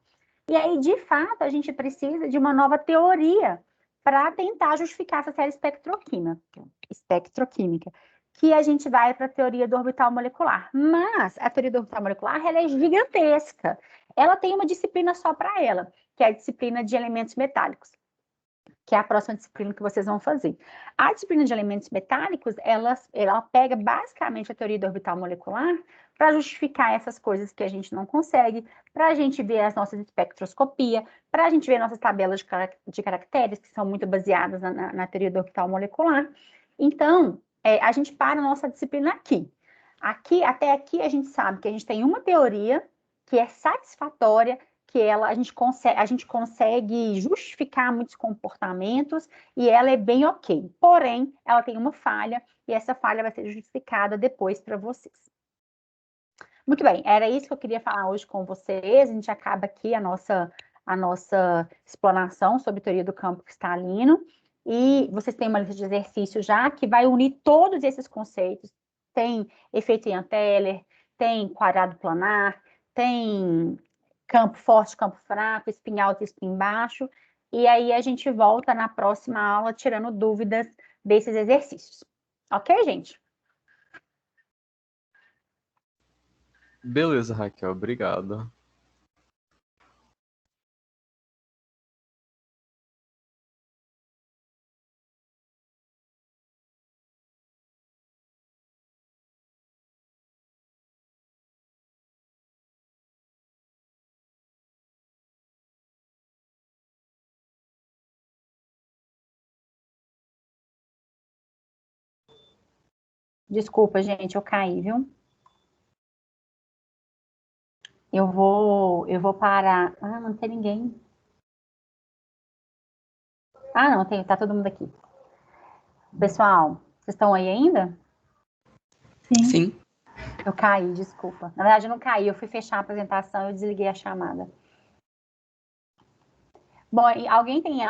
E aí, de fato, a gente precisa de uma nova teoria para tentar justificar essa série espectroquímica, que a gente vai para a teoria do orbital molecular. Mas a teoria do orbital molecular, ela é gigantesca. Ela tem uma disciplina só para ela, que é a disciplina de elementos metálicos, que é a próxima disciplina que vocês vão fazer. A disciplina de elementos metálicos, ela pega basicamente a teoria do orbital molecular para justificar essas coisas que a gente não consegue, para a gente ver as nossas espectroscopia, para a gente ver nossas tabelas de caracteres, que são muito baseadas na teoria do orbital molecular. Então, a gente para a nossa disciplina aqui. Até aqui, a gente sabe que a gente tem uma teoria que é satisfatória, que a gente consegue justificar muitos comportamentos e ela é bem ok. Porém, ela tem uma falha e essa falha vai ser justificada depois para vocês. Muito bem, era isso que eu queria falar hoje com vocês. A gente acaba aqui a nossa explanação sobre teoria do campo cristalino. E vocês têm uma lista de exercícios já que vai unir todos esses conceitos. Tem efeito Ian-Teller, tem quadrado planar, tem campo forte, campo fraco, spin alto e spin baixo. E aí a gente volta na próxima aula tirando dúvidas desses exercícios. Ok, gente? Beleza, Raquel, obrigado. Desculpa, gente, eu caí, viu? Eu vou parar. Ah, não tem ninguém. Ah, não, tá todo mundo aqui. Pessoal, vocês estão aí ainda? Sim. Eu caí, desculpa. Na verdade, eu não caí, eu fui fechar a apresentação e desliguei a chamada. Bom, alguém tem